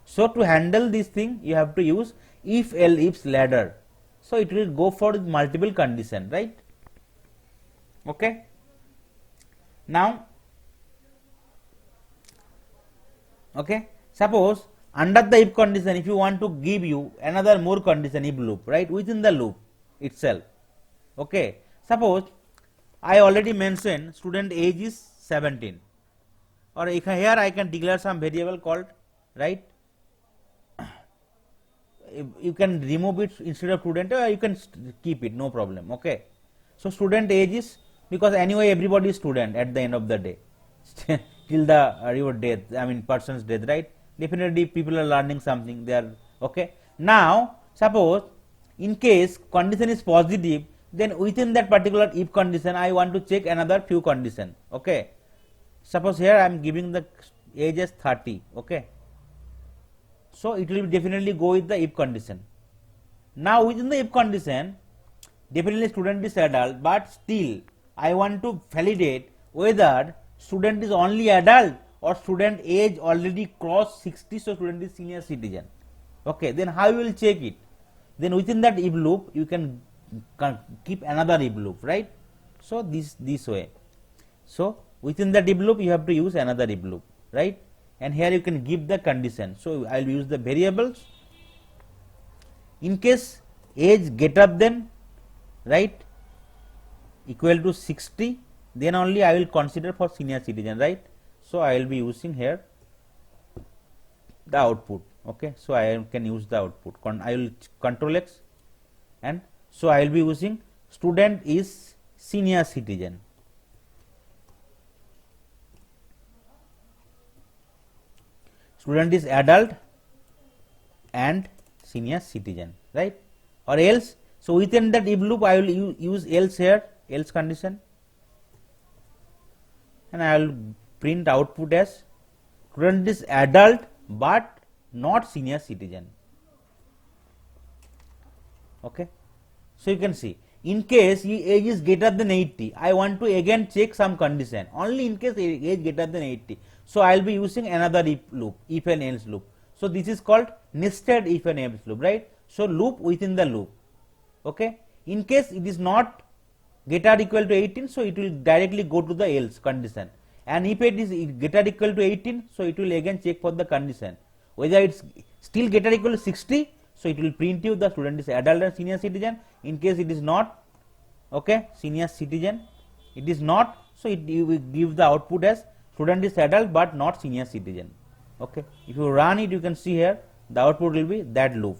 So to handle this thing, you have to use if else ladder. So it will go for multiple condition, right? Okay. Now, okay, suppose under the if condition, if you want to give you another more condition if loop, right, within the loop itself. Okay, suppose I already mentioned student age is 17, or here I can declare some variable called, right, you can remove it instead of student, or you can keep it, no problem. Okay, so student age is, because anyway everybody is student at the end of the day till the your death, I mean person's death, right? Definitely people are learning something, they are okay. Now suppose in case condition is positive, then within that particular if condition I want to check another few condition. Okay, suppose here I am giving the age as 30. Okay, so it will definitely go with the if condition. Now within the if condition, definitely student is adult, but still I want to validate whether student is only adult or student age already crossed 60, so student is senior citizen. Okay, then how you will check it? Then within that if loop you can keep another if loop, right? So this way. So within that if loop you have to use another if loop, right? And here you can give the condition. So I will use the variables. In case age greater than, right, equal to 60, then only I will consider for senior citizen, right? So I will be using here the output. Okay, so I can use the output. I will control X, and so I will be using student is senior citizen. Student is adult and senior citizen, right? Or else, so within that if loop I will use else here, else condition, and I will print output as student is adult but not senior citizen. Okay, so you can see in case age is greater than 80, I want to again check some condition only in case age greater than 80. So I will be using another if loop, if and else loop. So this is called nested if and else loop, right? So loop within the loop. Okay, in case it is not greater or equal to 18, so it will directly go to the else condition, and if it is greater or equal to 18, so it will again check for the condition whether it's still greater or equal to 60, so it will print you the student is adult and senior citizen. In case it is not, okay, senior citizen, it is not, so you will give the output as student is adult but not senior citizen. Okay, if you run it, you can see here the output will be that loop.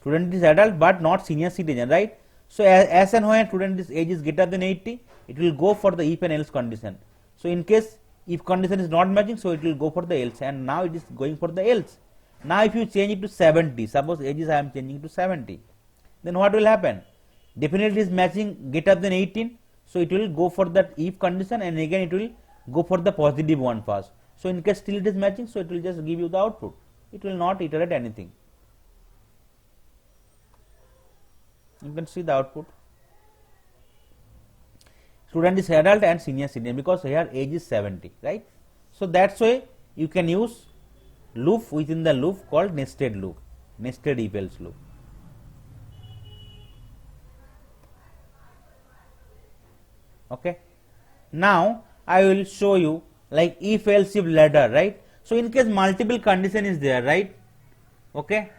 Student is adult but not senior citizen, right? So as and when student is age is greater than 80, it will go for the if and else condition. So in case if condition is not matching, so it will go for the else, and now it is going for the else. Now if you change it to 70, suppose age is I am changing to 70, then what will happen? Definitely is matching greater than 18, so it will go for that if condition, and again it will go for the positive one first. So in case still it is matching, so it will just give you the output. It will not iterate anything. You can see the output. Student is adult and senior citizen, because here age is 70, right? So that's why you can use loop within the loop called nested loop, nested if else loop. Okay, now I will show you like if else if ladder, right? So in case multiple condition is there, right? Okay,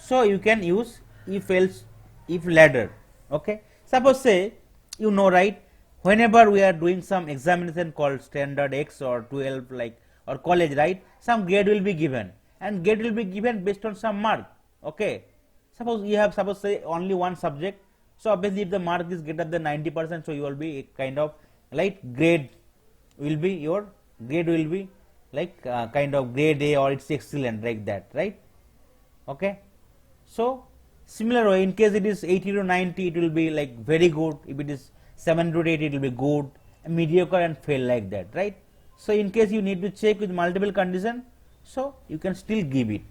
so you can use if else if ladder. Okay, suppose say you know, right, whenever we are doing some examination called standard X or 12 like or college, right, some grade will be given, and grade will be given based on some mark. Okay, suppose you have say only one subject, so obviously if the mark is greater than 90%, so you will be kind of like grade will be your grade will be like kind of grade A or it's excellent, like that, right? Okay, so similar way, in case it is 80 to 90, it will be like very good. If it is 7 to 8, it will be good, mediocre and fail, like that, right? So in case you need to check with multiple condition, so you can still give it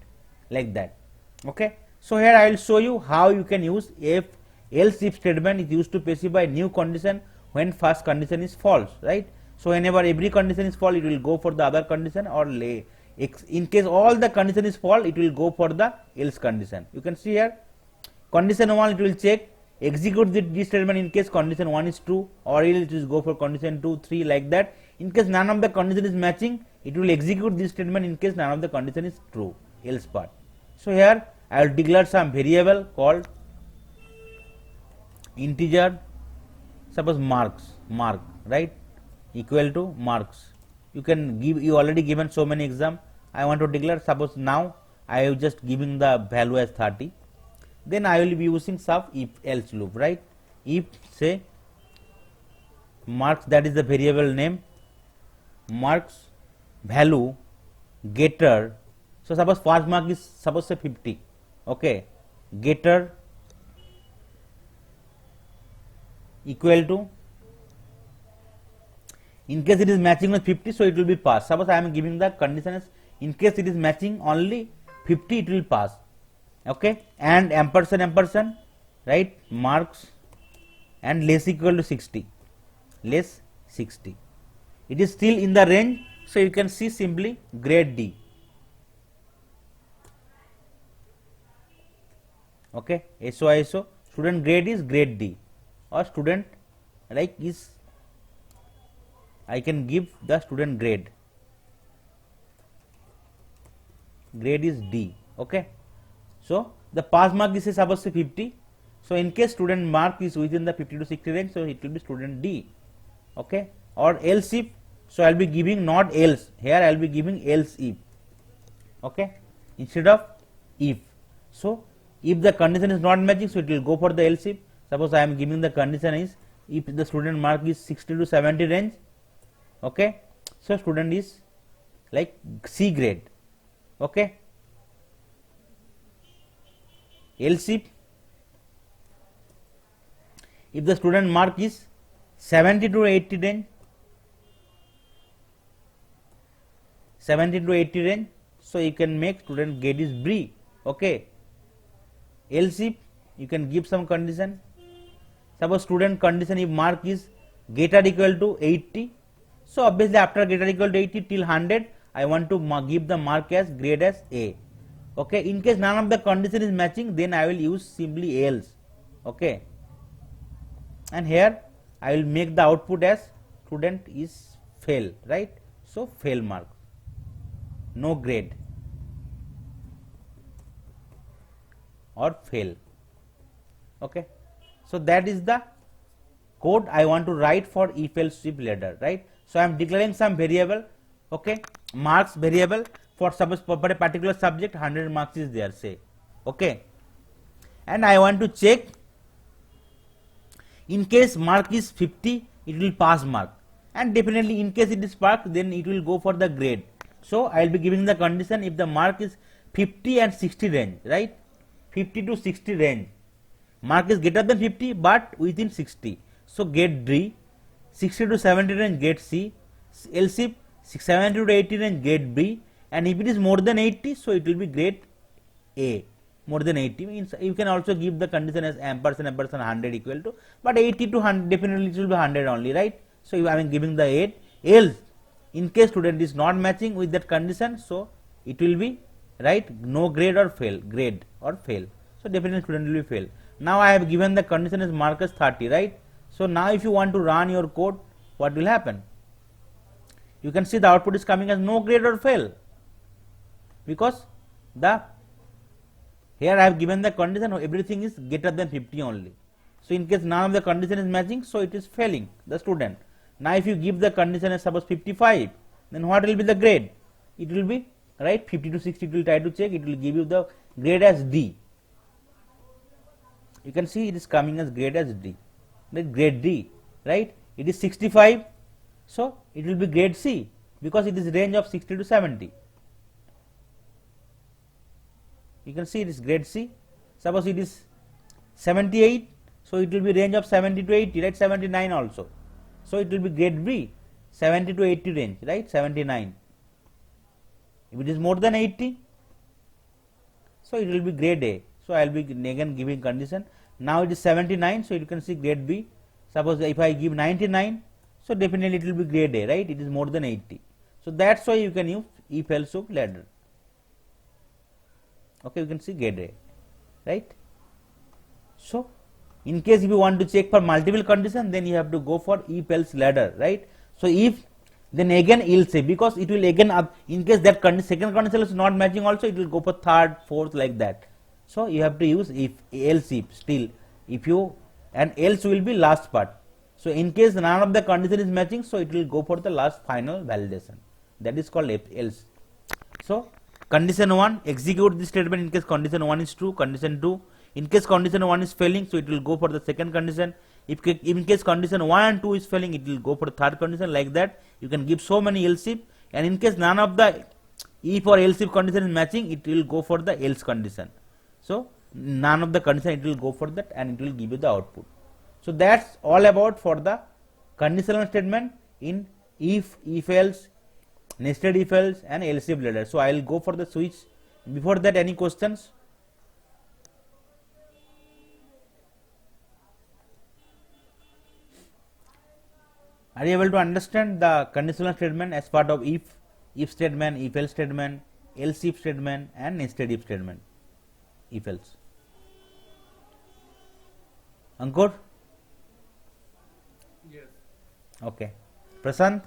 like that. Okay, so here I will show you how you can use else if statement is used to specify new condition when first condition is false, right? So whenever every condition is false, it will go for the other condition, or in case all the condition is false, it will go for the else condition. You can see here condition 1, it will check execute this statement in case condition 1 is true, or it will go for condition 2, 3, like that. In case none of the condition is matching, it will execute this statement in case none of the condition is true, else part. So here I will declare some variable called integer, suppose mark, right, equal to marks. You can give, you already given so many exam. I want to declare, suppose now I am just giving the value as 30. Then I will be using sub if else loop, right? If say marks, that is the variable name, marks value getter. So suppose first mark is suppose say 50. Okay, getter equal to, in case it is matching with 50, so it will be pass. Suppose I am giving the condition as in case it is matching only 50, it will pass. Okay, and ampersand, right, marks and less equal to 60, less 60. It is still in the range, so you can see simply grade D. Okay, SO, student grade is grade D, or student like is, I can give the student grade is D. Okay, so the pass mark is supposed to 50. So in case student mark is within the 50 to 60 range, so it will be student D. Okay, or else if, so I'll be giving not else, here I'll be giving else if. Okay, instead of if. So if the condition is not matching, so it will go for the else if. Suppose I am giving the condition is if the student mark is 60 to 70 range. Okay, so student is like C grade. Okay, else if the student mark is 70 to 80 range, 70 to 80 range, so you can make student grade is B. Okay, else if you can give some condition. Suppose student condition if mark is greater equal to 80, so obviously after greater equal to 80 till 100, I want to give the mark as grade as A. Okay, in case none of the condition is matching, then I will use simply else. Okay, and here I will make the output as student is fail, right? So fail mark, no grade or fail. Okay, so that is the code I want to write for if else if ladder, right? So I am declaring some variable, okay, marks variable for suppose for a particular subject 100 marks is there, say. Okay, and I want to check in case mark is 50, it will pass mark, and definitely in case it is pass, then it will go for the grade. So I will be giving the condition if the mark is 50 and 60 range, right? 50 to 60 range, mark is greater than 50 but within 60, so get D. 60 to 70 range get C, else if 70 to 80 range get B, and if it is more than 80, so it will be grade A. More than 80 means you can also give the condition as ampersand 100 equal to, but 80 to 100 definitely it will be 100 only, right? So I am giving the 8. Else in case student is not matching with that condition, so it will be, right, no grade or fail, grade or fail. So definitely student will be fail. Now I have given the condition as mark as 30, right? So now if you want to run your code, what will happen? You can see the output is coming as no grade or fail, because the here I have given the condition everything is greater than 50 only. So in case none of the condition is matching, so it is failing the student. Now if you give the condition as suppose 55, then what will be the grade? It will be, right, 50 to 60 it will try to check, it will give you the grade as D. You can see it is coming as grade as D, that grade D, right? It is 65, so it will be grade C, because it is range of 60 to 70. You can see it is grade C. Suppose it is 78, so it will be range of 70 to 80, right? 79 also, so it will be grade B, 70 to 80 range, right? 79. If it is more than 80, so it will be grade A. So I will be again giving condition. Now it is 79, so you can see grade B. Suppose if I give 99, so definitely it will be grade A, right? It is more than 80. So that's why you can use if else if ladder. Okay, you can see grade A, right? So in case if you want to check for multiple condition, then you have to go for if else ladder, right? So if, then again else, because it will again up in case that second condition is not matching also, it will go for third, fourth, like that. So you have to use if, else if, still if you, and else will be last part. So in case none of the condition is matching, so it will go for the last final validation, that is called else. So condition 1, execute this statement in case condition 1 is true. Condition 2, in case condition 1 is failing, so it will go for the second condition. If in case condition 1 and 2 is failing, it will go for the third condition, like that. You can give so many else if, and in case none of the if or else if condition is matching, it will go for the else condition. So none of the condition, it will go for that, and it will give you the output. So that's all about for the conditional statement in if else, nested if else, and else if ladder. So I will go for the switch. Before that, any questions? Are you able to understand the conditional statement as part of if statement, if else statement, else if statement, and nested if statement, if else? Ankur? Yes. Okay. Prasant?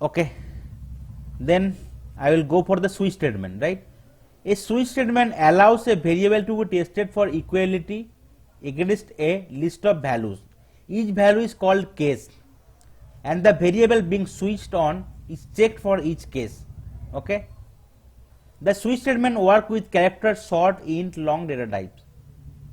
Okay. Then I will go for the switch statement, right? A switch statement allows a variable to be tested for equality against a list of values. Each value is called case, and the variable being switched on is checked for each case. Okay. The switch statement work with characters, short, int, long data types.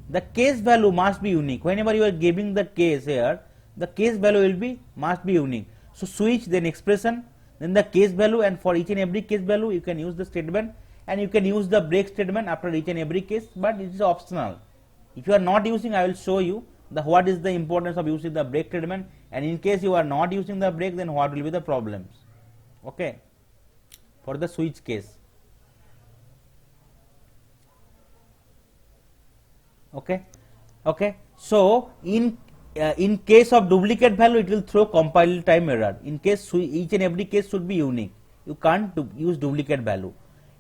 The case value must be unique. Whenever you are giving the case here, the case value will be must be unique. So switch, then expression, then the case value, and for each and every case value you can use the statement, and you can use the break statement after each and every case, but it is optional. If you are not using, I will show you the what is the importance of using the break statement, and in case you are not using the break, then what will be the problems. Okay, for the switch case. Okay. So in case of duplicate value, it will throw compile time error. In case each and every case should be unique, you can't use duplicate value.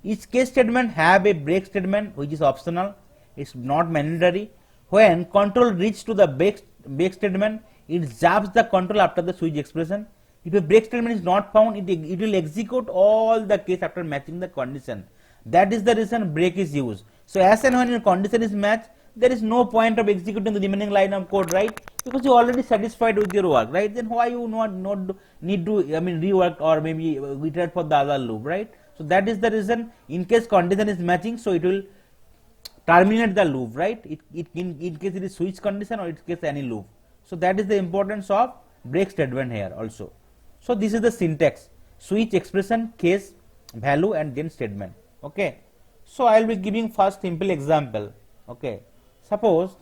Each case statement have a break statement which is optional. It's not mandatory. When control reach to the break statement, it jumps the control after the switch expression. If a break statement is not found, it will execute all the case after matching the condition. That is the reason break is used. So as and when your condition is matched, there is no point of executing the remaining line of code, right? Because you already satisfied with your work, right? Then why you not need to rework or maybe iterate for the other loop, right? So that is the reason. In case condition is matching, so it will terminate the loop, right? In case it is switch condition or in case any loop. So that is the importance of break statement here also. So this is the syntax: switch, expression, case, value, and then statement. Okay. So I will be giving first simple example. Okay. Suppose,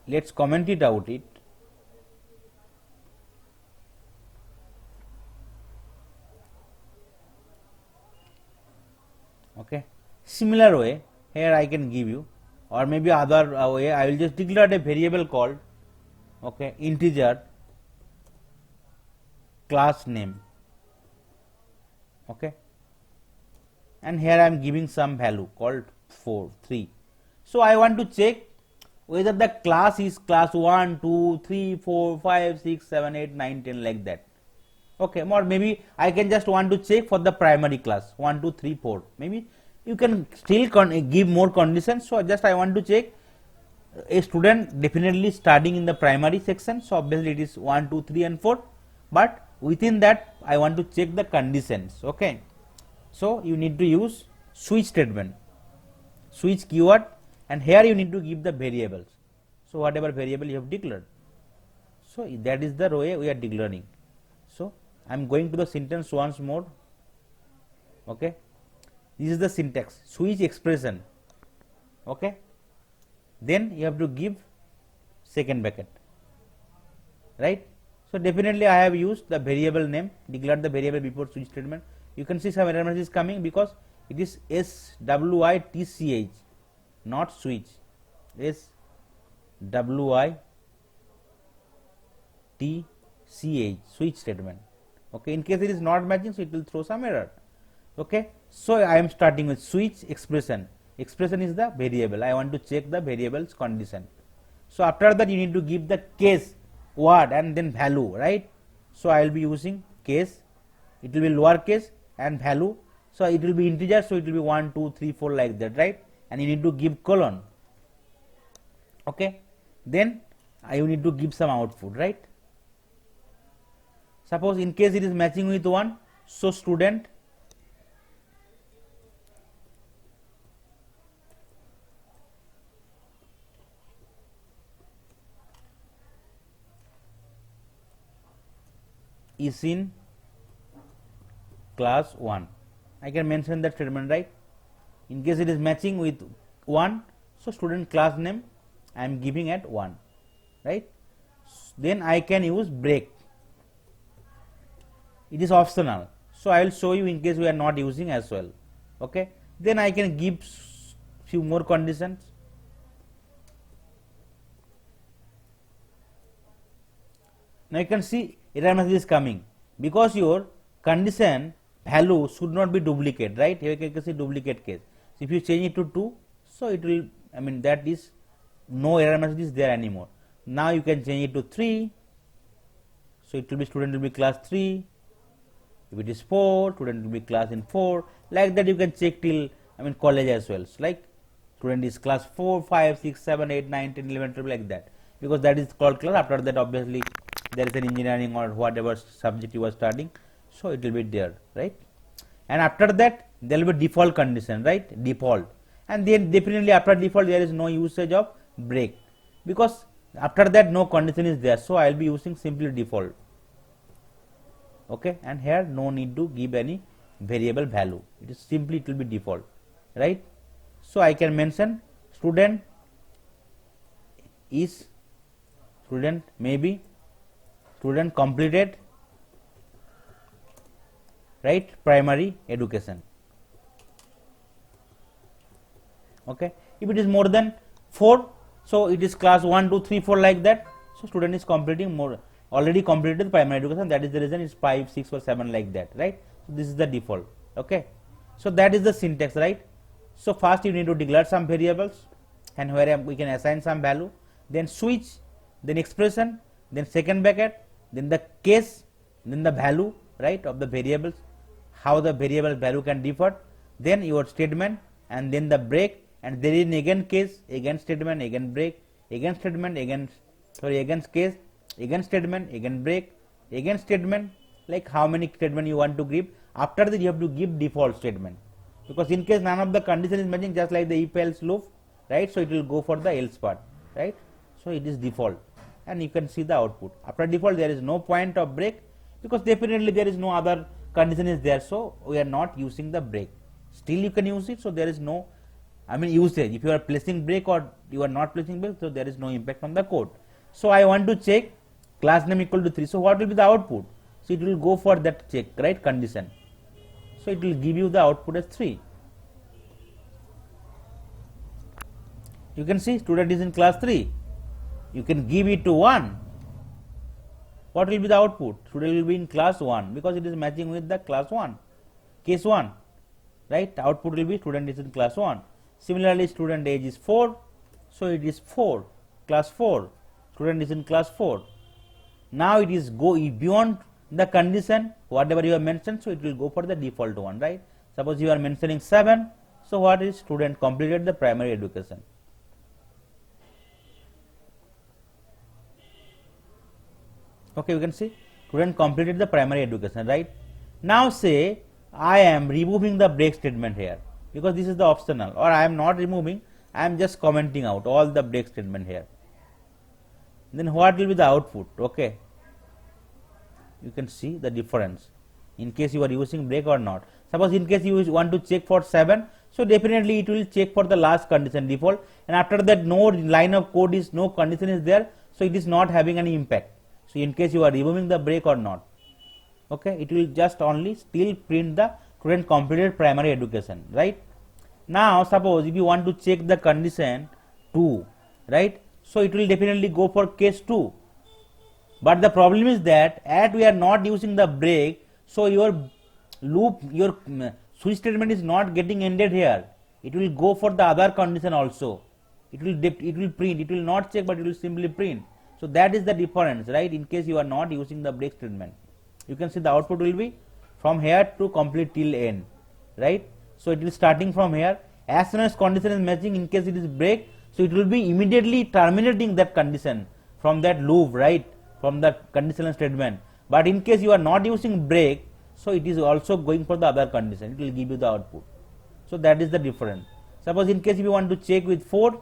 let's comment it out it. Okay. Similar way, here I can give you, or maybe other way, I will just declare a variable called, okay, integer class name. Okay. And here I am giving some value called 3. So I want to check whether the class is class 1, 2, 3, 4, 5, 6, 7, 8, 9, 10 like that. Okay, or maybe I can just want to check for the primary class 1, 2, 3, 4. Maybe you can still give more conditions. So just I want to check a student definitely studying in the primary section. So obviously it is 1, 2, 3 and 4. But within that I want to check the conditions. Okay. So you need to use switch statement, switch keyword, and here you need to give the variables. So whatever variable you have declared. So that is the way we are declaring. So I am going to the sentence once more. Okay. This is the syntax: switch expression. Okay. Then you have to give second bracket. Right. So definitely I have used the variable name, declared the variable before switch statement. You can see some error message is coming because it is switch, not switch. switch, switch statement. Okay. In case it is not matching, so it will throw some error. Okay. So I am starting with switch expression. Expression is the variable. I want to check the variable's condition. So after that you need to give the case word and then value, right? So I will be using case. It will be lower case and value. So it will be integer. So it will be 1, 2, 3, 4 like that, right? And you need to give colon. Okay. Then you need to give some output, right? Suppose in case it is matching with 1, so student is in class 1. I can mention that statement, right? In case it is matching with 1, so student class name I am giving at 1, right? Then I can use break. It is optional. So I will show you in case we are not using as well. Okay. Then I can give few more conditions. Now you can see error message is coming because your condition value should not be duplicate, right? Here you can see duplicate case. So if you change it to 2, so it will, I mean, that is no error message is there anymore. Now you can change it to 3, so it will be student will be class 3. If it is 4, student will be class in 4. Like that you can check till, I mean, college as well. So like student is class 4, 5, 6, 7, 8, 9, 10, 11, 12, like that, because that is called class. After that obviously there is an engineering or whatever subject you are studying, so it will be there, right? And after that there will be default condition, right? Default, and then definitely after default there is no usage of break, because after that no condition is there, so I will be using simply default. Okay, and here no need to give any variable value, it is simply it will be default, right? So I can mention student is, student maybe student completed, right, primary education. Okay, if it is more than 4, so it is class 1, 2, 3, 4, like that, so student is completing more, already completed primary education, that is the reason it's 5, 6 or 7, like that, right? So this is the default. Okay, so that is the syntax, right? So first you need to declare some variables, and where we can assign some value, then switch, then expression, then second bracket, then the case, then the value, right, of the variables, how the variable value can differ, then your statement, and then the break, and there is again case, again statement, again break, again statement, again case, again statement, again break, again statement, like how many statement you want to give. After that you have to give default statement, because in case none of the condition is matching, just like the if else loop, right, so it will go for the else part, right? So it is default, and you can see the output. After default there is no point of break, because definitely there is no other condition is there, so we are not using the break. Still you can use it, so there is no, I mean, usage. If you are placing break or you are not placing break, so there is no impact on the code. So I want to check class name equal to 3, so what will be the output? So it will go for that check, right, condition, so it will give you the output as 3. You can see student is in class 3, you can give it to 1, what will be the output? Student will be in class 1, because it is matching with the class 1, case 1, right? Output will be student is in class 1. Similarly student age is 4, so it is 4, class 4, student is in class 4. Now it is go beyond the condition whatever you have mentioned, so it will go for the default one, right? Suppose you are mentioning 7, so what is student completed the primary education. Okay, you can see student completed the primary education, right? Now say I am removing the break statement here, because this is the optional, or I am not removing, I am just commenting out all the break statement here. Then what will be the output? Okay, you can see the difference in case you are using break or not. Suppose in case you want to check for 7, so definitely it will check for the last condition default, and after that no line of code is, no condition is there, so it is not having any impact. So in case you are removing the break or not, okay, it will just only still print the student completed primary education, right? Now suppose if you want to check the condition 2, right, so it will definitely go for case 2, but the problem is that as we are not using the break, so your loop, your switch statement is not getting ended here, it will go for the other condition also, it will print, it will not check, but it will simply print. So that is the difference, right? In case you are not using the break statement, you can see the output will be from here to complete till end, right? So it is starting from here, as soon as condition is matching, in case it is break, so it will be immediately terminating that condition from that loop, right, from the conditional statement. But in case you are not using break, so it is also going for the other condition, it will give you the output. So that is the difference. Suppose in case if you want to check with 4,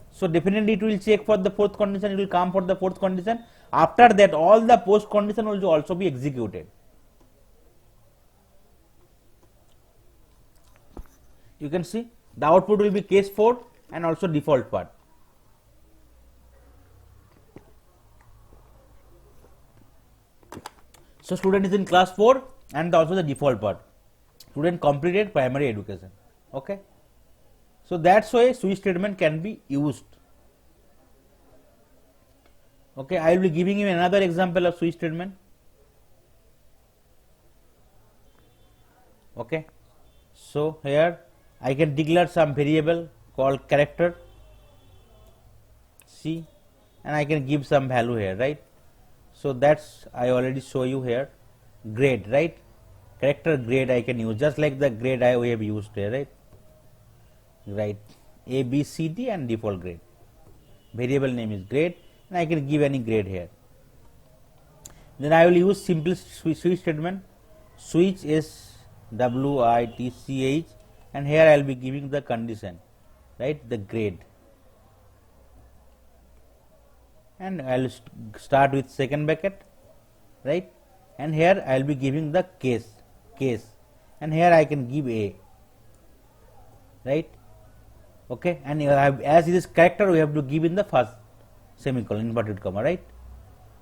so definitely it will check for the fourth condition, it will come for the fourth condition. After that all the post condition will also be executed. You can see the output will be case 4 and also default part. So student is in class 4 and also the default part, student completed primary education. Okay, so that's why switch statement can be used. Okay, I will be giving you another example of switch statement. Okay, so here I can declare some variable called character C, and I can give some value here, right? So that's I already show you here grade, right? Character grade I can use just like the grade we have used here, right? Right, A, B, C, D and default grade. Variable name is grade, and I can give any grade here. Then I will use simple switch statement, switch is WITCH, and here I will be giving the condition, right, the grade, and I will start with second bracket, right, and here I will be giving the case, and here I can give A, right. Okay, and as it is character we have to give in the first semicolon inverted comma, right,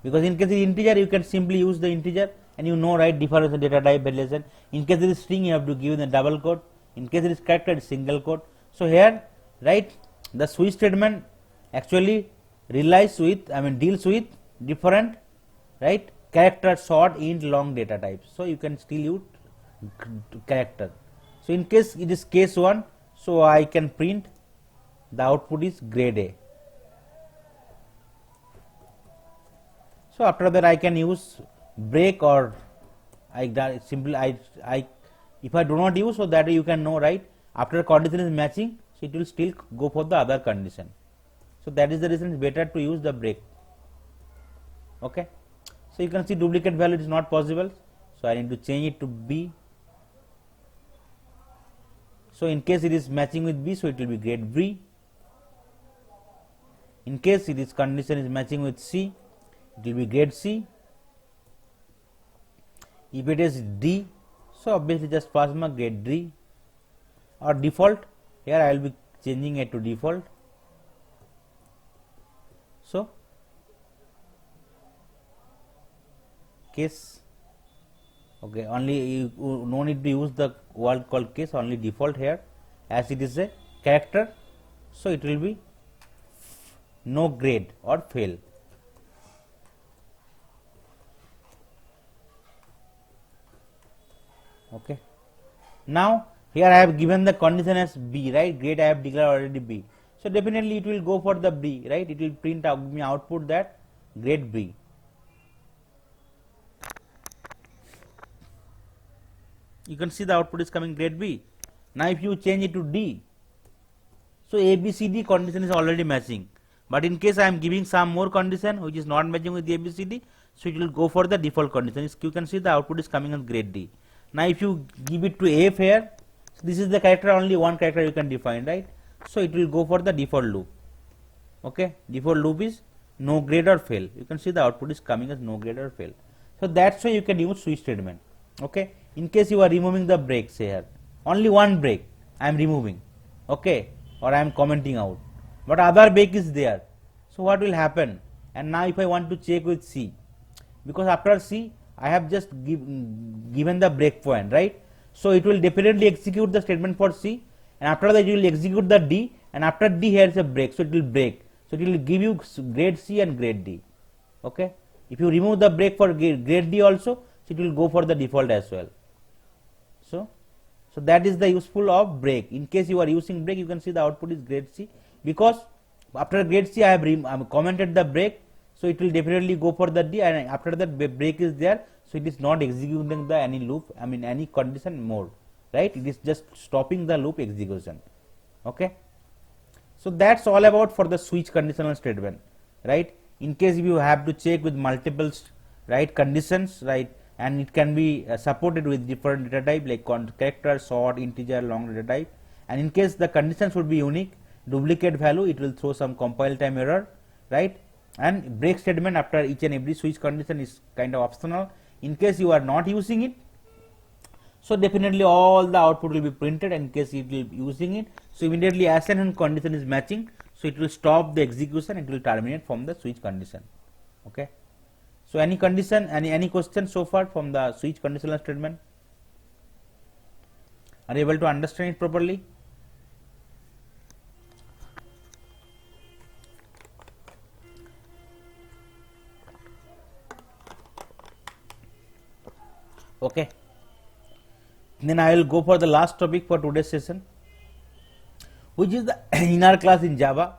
because in case it is integer you can simply use the integer, and you know, right, difference in data type relation. In case it is string you have to give in the double quote, in case it is character it is single quote. So here, right, the switch statement actually relies with, deals with different, right, character, short, int, long data types. So you can still use character. So in case it is case 1, so I can print the output is grade A. So after that I can use break, or I simply if I do not use, so that you can know, right, after condition is matching, so it will still go for the other condition. So that is the reason it's better to use the break. Okay, so you can see duplicate value is not possible, so I need to change it to B. So in case it is matching with B, so it will be grade B. In case it is condition is matching with C, it will be grade C. If it is D, so obviously just pass mark grade D, or default, here I will be changing it to default. So case, okay, only you no need to use the word called case, only default here, as it is a character, so it will be no grade or fail. Okay, now here I have given the condition as B, right, grade I have declared already B, so definitely it will go for the B, right, it will print out me output that grade B. You can see the output is coming grade B. Now if you change it to D, so A, B, C, D condition is already matching, but in case I am giving some more condition which is not matching with A, B, C, D, so it will go for the default condition. You can see the output is coming as grade D. Now if you give it to F here, so this is the character, only one character you can define, right, so it will go for the default loop. Okay, default loop is no grade or fail. You can see the output is coming as no grade or fail. So that's why you can use switch statement. Okay, in case you are removing the breaks here, only one break I am removing, okay, or I am commenting out, but other break is there, so what will happen? And now if I want to check with C, because after C I have just given the break point, right, so it will definitely execute the statement for C, and after that it will execute the D, and after D here is a break, so it will break, so it will give you grade C and grade D. Okay, if you remove the break for grade D also, so it will go for the default as well. So that is the useful of break. In case you are using break, you can see the output is grade C, because after grade C I have commented the break, so it will definitely go for the D, and after that break is there, so it is not executing the any loop, any condition more, right, it is just stopping the loop execution. Okay, so that's all about for the switch conditional statement, right. In case if you have to check with multiple, right, conditions, right, and it can be supported with different data type like character, short, integer, long data type, and in case the conditions would be unique, duplicate value, it will throw some compile time error, right, and break statement after each and every switch condition is kind of optional. In case you are not using it, so definitely all the output will be printed, and in case you will be using it, so immediately as and when condition is matching, so it will stop the execution, it will terminate from the switch condition. Okay, so any condition, any question so far from the switch conditional statement? Are you able to understand it properly? Okay, Then I will go for the last topic for today's session, which is the inner class in Java.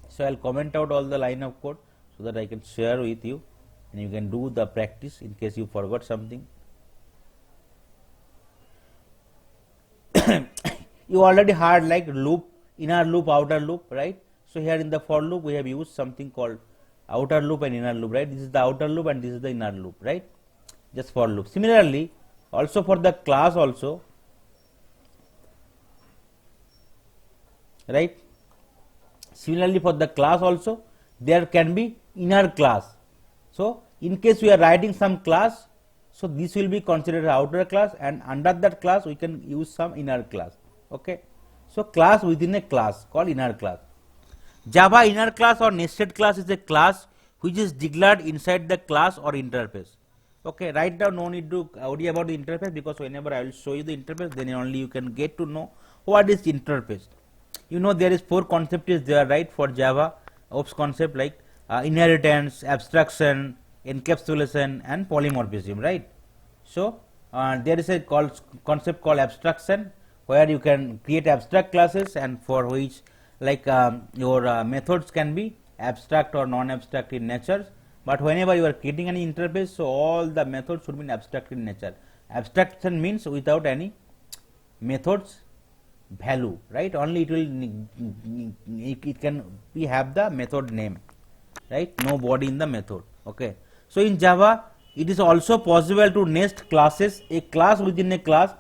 So I will comment out all the line of code so that I can share with you and you can do the practice in case you forgot something. You already heard like loop, inner loop, outer loop, right? So here in the for loop we have used something called outer loop and inner loop, right? This is the outer loop and this is the inner loop, right? Just for loop. Similarly, also for the class also, right? Similarly for the class also there can be inner class. So in case we are writing some class, so this will be considered outer class, and under that class we can use some inner class. Okay, so class within a class called inner class. Java inner class or nested class is a class which is declared inside the class or interface. Okay, right now no need to worry about the interface, because whenever I will show you the interface, then only you can get to know what is interface. You know there is 4 concepts is there, right, for Java ops concept, like inheritance, abstraction, encapsulation and polymorphism, right? So there is a concept called abstraction, where you can create abstract classes and for which like your methods can be abstract or non-abstract in nature. But whenever you are creating any interface, so all the methods should be abstract in nature. Abstraction means without any methods value, right? Only it will it can we have the method name, right? No body in the method. Okay, so in Java it is also possible to nest classes, a class within a class.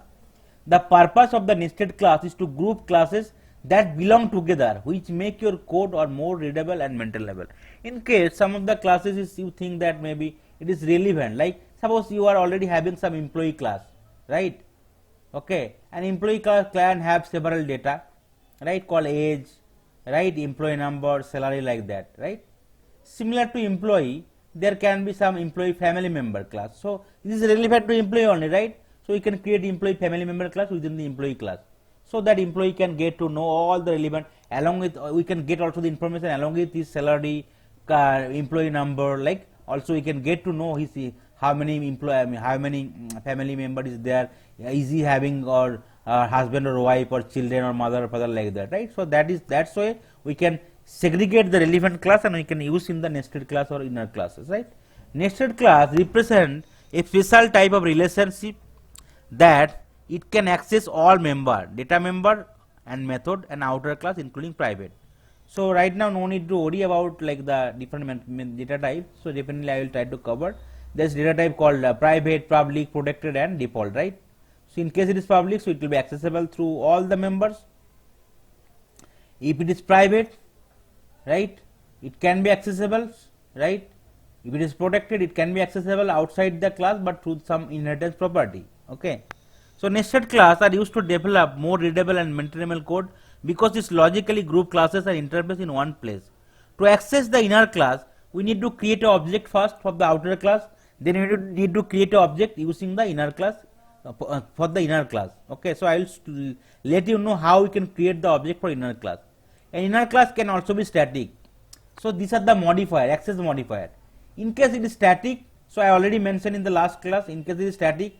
The purpose of the nested class is to group classes that belong together, which make your code or more readable and maintainable. In case some of the classes is you think that maybe it is relevant, like suppose you are already having some employee class, right? Okay, an employee class can have several data, right, called age, right, employee number, salary, like that, right? Similar to employee, there can be some employee family member class. So this is relevant to employee only, right? So we can create employee family member class within the employee class, so that employee can get to know all the relevant, along with we can get also the information along with his salary, employee number, like also we can get to know his how many employee, how many family member is there, is he having or husband or wife or children or mother or father, like that, right? So that's why we can segregate the relevant class and we can use in the nested class or inner classes, right? Nested class represent a special type of relationship that it can access all member, data member and method and outer class including private. So right now no need to worry about like the different data type. So definitely I will try to cover. There's data type called private, public, protected and default, right? So in case it is public, so it will be accessible through all the members. If it is private, right, it can be accessible, right? If it is protected, it can be accessible outside the class but through some inheritance property. Okay, so nested class are used to develop more readable and maintainable code because its logically grouped classes are interfaced in one place. To access the inner class, we need to create an object first for the outer class, then we need to create an object using the inner class for the inner class. Okay, so I will let you know how we can create the object for inner class. An inner class can also be static. So these are the modifier, access modifier. In case it is static, so I already mentioned in the last class, in case it is static,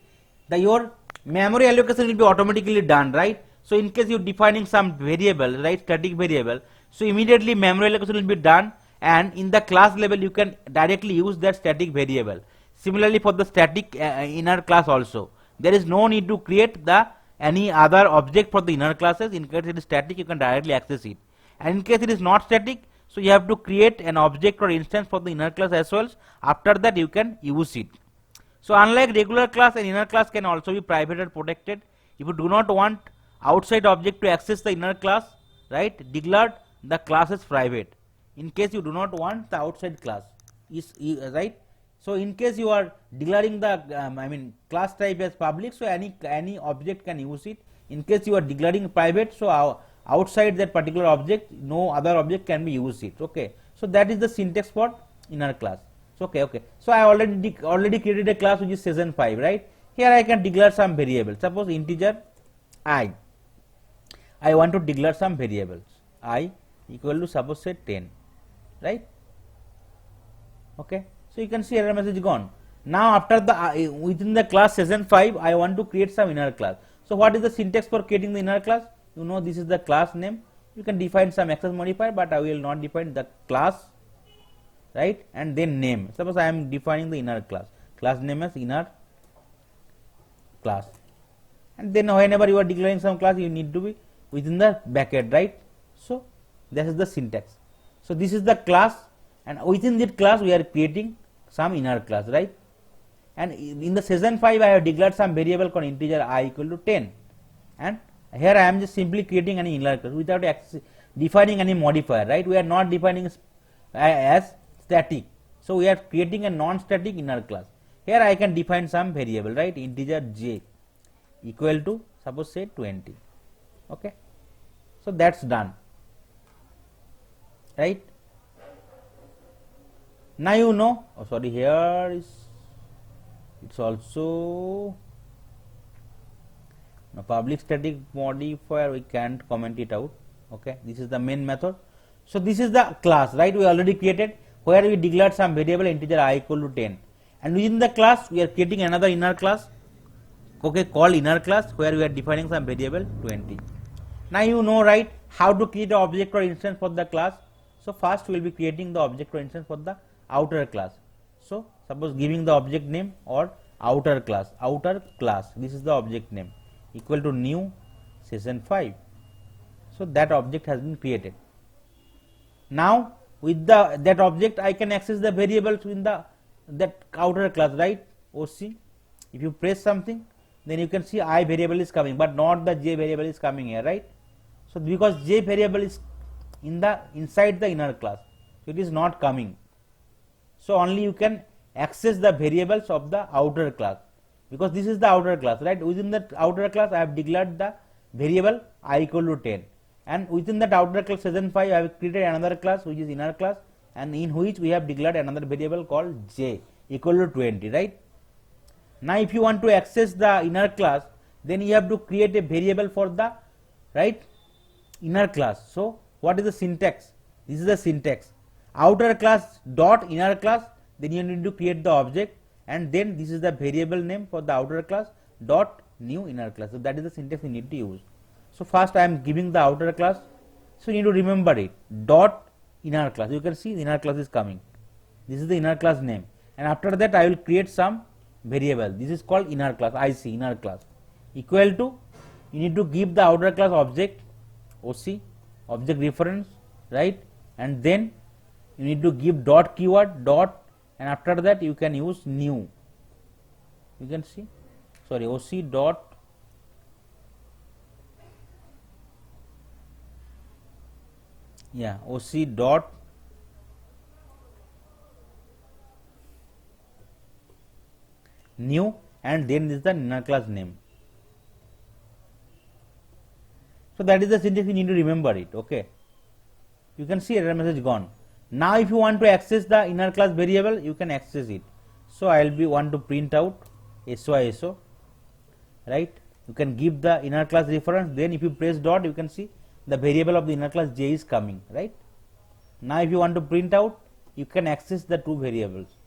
your memory allocation will be automatically done, right? So in case you defining some variable, right, static variable, so immediately memory allocation will be done, and in the class level you can directly use that static variable. Similarly for the static inner class also, there is no need to create the any other object for the inner classes. In case it is static, you can directly access it, and in case it is not static, so you have to create an object or instance for the inner class as well. After that you can use it. So unlike regular class, an inner class can also be private or protected. If you do not want outside object to access the inner class, right, declare the class as private. In case you do not want the outside class, right. So in case you are declaring the class type as public, so any object can use it. In case you are declaring private, so outside that particular object, no other object can be used it. Okay, so that is the syntax for inner class. So okay, so I already created a class which is session 5, right? Here I can declare some variables. Suppose integer I want to declare some variables. I equal to suppose say 10, right? Okay, so you can see error message gone. Now after the within the class session 5 I want to create some inner class. So what is the syntax for creating the inner class? You know, this is the class name. You can define some access modifier, but I will not define the class, right? And then name. Suppose I am defining the inner class. Class name as inner class. And then whenever you are declaring some class, you need to be within the bracket, right? So that is the syntax. So this is the class, and within that class we are creating some inner class, right? And in the session 5 I have declared some variable called integer I equal to 10, and here I am just simply creating an inner class without defining any modifier, right? We are not defining as static, so we are creating a non-static inner class. Here I can define some variable, right? Integer j equal to suppose say 20. Okay, so that's done, right? Now you know, oh sorry, here is it's also now public static modifier, we can't comment it out. Okay, this is the main method. So this is the class, right? We already created, where we declared some variable integer I equal to 10, and within the class we are creating another inner class, okay, called inner class, where we are defining some variable 20. Now you know, right, how to create an object or instance for the class. So first we will be creating the object or instance for the outer class. So suppose giving the object name or outer class, this is the object name, equal to new session 5. So that object has been created. Now with that object I can access the variables in the that outer class, right? OC, if you press something, then you can see I variable is coming, but not the j variable is coming here, right? So because j variable is inside the inner class, it is not coming. So only you can access the variables of the outer class, because this is the outer class, right? Within that outer class I have declared the variable I equal to 10, and within that outer class session 5 I have created another class which is inner class, and in which we have declared another variable called j equal to 20, right? Now if you want to access the inner class, then you have to create a variable for the right inner class. So what is the syntax? This is the syntax: outer class dot inner class, then you need to create the object, and then this is the variable name for the outer class dot new inner class. So that is the syntax you need to use. So first I am giving the outer class, so you need to remember it, dot inner class. You can see the inner class is coming, this is the inner class name, and after that I will create some variable, this is called inner class, IC inner class, equal to, you need to give the outer class object OC, object reference, right? And then you need to give dot keyword dot, and after that you can use new, you can see, sorry, OC dot OC dot new, and then this is the inner class name. So that is the syntax, you need to remember it. Okay, you can see error message gone. Now if you want to access the inner class variable, you can access it. So I will be want to print out SYSO, right? You can give the inner class reference, then if you press dot, you can see the variable of the inner class j is coming, right? Now if you want to print out, you can access the two variables.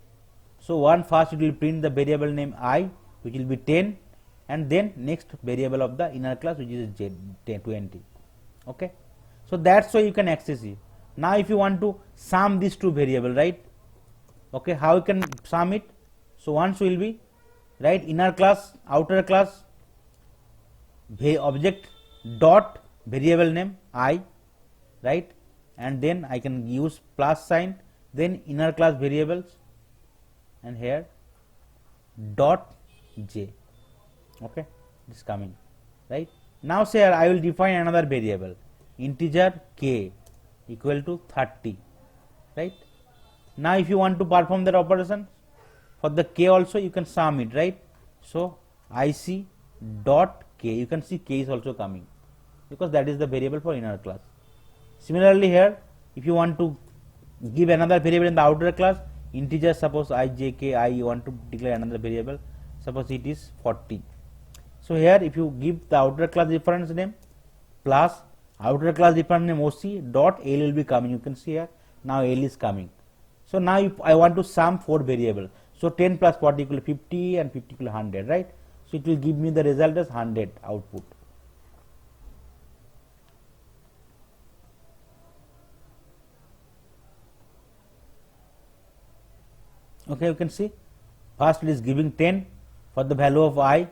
So one, first it will print the variable name I, which will be 10, and then next variable of the inner class, which is j 20. Okay, so that's why you can access it. Now if you want to sum these two variable, right? Okay, how you can sum it? So once will be, right, inner class outer class object dot variable name I, right? And then I can use plus sign, then inner class variables, and here dot j. Okay, this coming, right? Now say I will define another variable, integer k equal to 30, right? Now if you want to perform that operation for the k also, you can sum it, right? So IC dot k, you can see k is also coming, because that is the variable for inner class. Similarly here, if you want to give another variable in the outer class, integer, suppose ijk, I want to declare another variable, suppose it is 40. So here if you give the outer class reference name plus outer class reference name OC dot L will be coming, you can see here now L is coming. So now if I want to sum 4 variables, So 10 plus 40 equal to 50 and 50 equal to 100, right? So it will give me the result as 100 output. Okay, you can see first it is giving 10 for the value of I,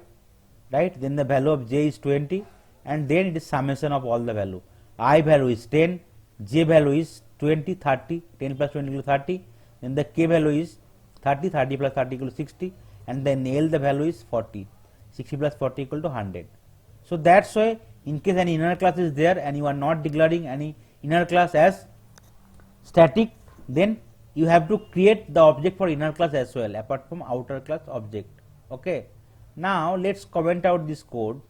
right? Then the value of j is 20, and then it is summation of all the value. I value is 10, j value is 20, 30, 10 plus 20 equal to 30, then the k value is 30, 30 plus 30 equal to 60, and then L the value is 40, 60 plus 40 equal to 100. So that's why in case any inner class is there and you are not declaring any inner class as static, then you have to create the object for inner class as well apart from outer class object. Okay, now let's comment out this code.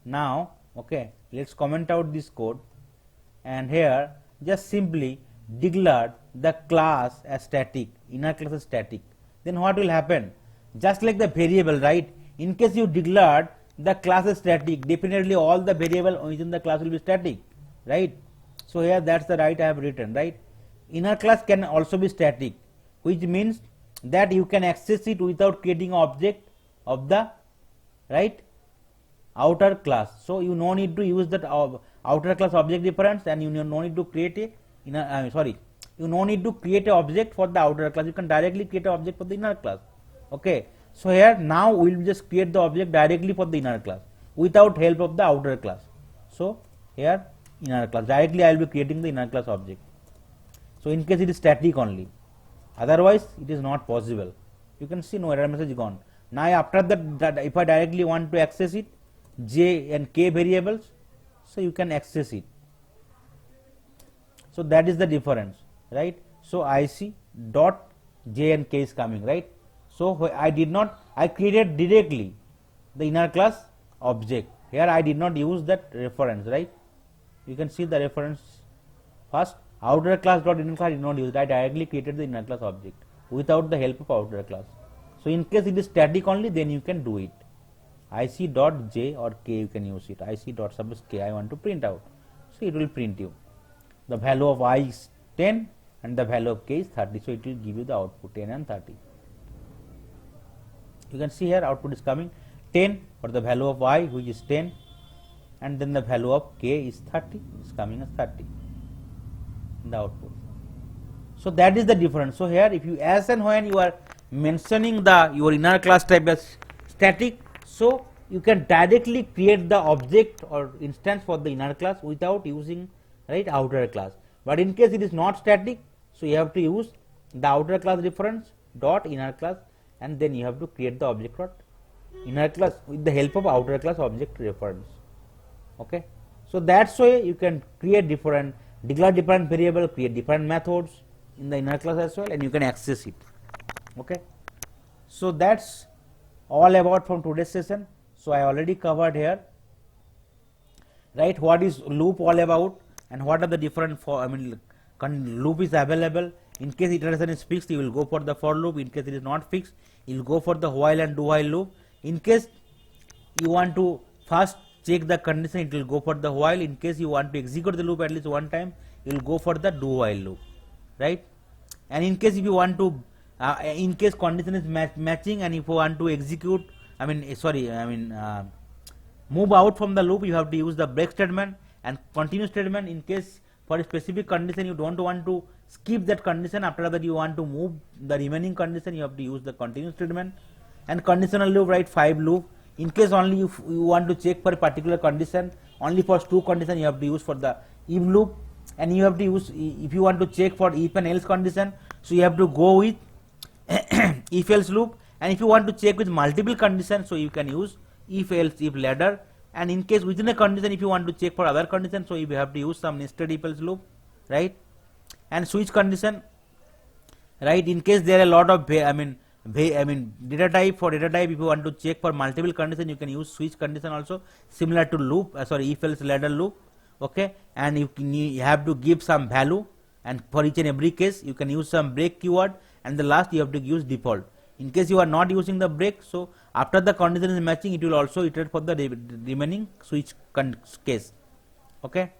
Now, okay, let's comment out this code, and here just simply declare the class as static, inner class as static. Then what will happen? Just like the variable, right? In case you declared the class as static, definitely all the variable within the class will be static, right? So here that's the right I have written, right? Inner class can also be static, which means that you can access it without creating an object of the right outer class. So you no need to use that outer class object reference, and you no need to create a inner you no need to create a object for the outer class. You can directly create an object for the inner class. Okay, so here now we will just create the object directly for the inner class without help of the outer class. So here inner class, directly I will be creating the inner class object. So in case it is static only, otherwise it is not possible. You can see no error message gone. Now after that if I directly want to access it, j and k variables, so you can access it. So that is the difference, right? So IC dot j and k is coming, right? So I created directly the inner class object. Here I did not use that reference, right? You can see the reference first. Outer class dot inner class I did not use it. I directly created the inner class object without the help of outer class. So in case it is static only, then you can do it. IC dot j or k you can use it. IC dot suppose k I want to print out. So it will print you. The value of I is 10 and the value of k is 30. So it will give you the output 10 and 30. You can see here output is coming 10 for the value of I, which is 10, and then the value of k is 30. It's coming as 30 in the output. So that is the difference. So here if you as and when you are mentioning the your inner class type as static, so you can directly create the object or instance for the inner class without using right outer class. But in case it is not static, so you have to use the outer class reference dot inner class, and then you have to create the object dot inner class with the help of outer class object reference. Okay, so that's why you can create declare different variable, create different methods in the inner class as well, and you can access it. Okay, so that's all about from today's session. So I already covered here, right, what is loop all about and what are the different loop is available. In case iteration is fixed, you will go for the for loop. In case it is not fixed, you will go for the while and do while loop. In case you want to first check the condition, it will go for the while. In case you want to execute the loop at least one time, you will go for the do while loop, right? And in case if you want to in case condition is matching, and if you want to execute move out from the loop, you have to use the break statement and continue statement. In case for a specific condition you don't want to skip that condition, after that you want to move the remaining condition, you have to use the continue statement. And conditional loop, right, 5 loop. In case only if you want to check for a particular condition, only for true condition you have to use for the if loop, and you have to use if you want to check for if and else condition, so you have to go with if else loop. And if you want to check with multiple conditions, so you can use if else if ladder. And in case within a condition, if you want to check for other conditions, so you have to use some nested if else loop, right? And switch condition, right? In case there are a lot of data type, for data type if you want to check for multiple condition, you can use switch condition also, similar to loop if else ladder loop. Okay, and you have to give some value, and for each and every case you can use some break keyword, and the last you have to use default. In case you are not using the break, so after the condition is matching, it will also iterate for the remaining switch case. Okay,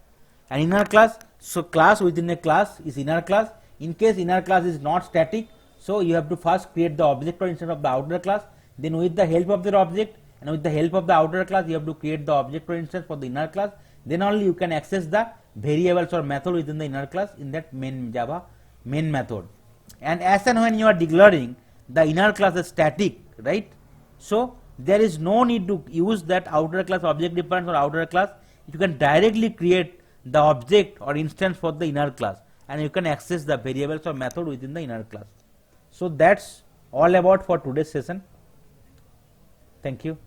and inner class, so class within a class is inner class. In case inner class is not static, So you have to first create the object or instance of the outer class, then with the help of the object and with the help of the outer class you have to create the object or instance for the inner class, then only you can access the variables or method within the inner class in that main Java main method. And as and when you are declaring the inner class as static, right, so there is no need to use that outer class object difference or outer class. You can directly create the object or instance for the inner class and you can access the variables or method within the inner class. So that's all about for today's session. Thank you.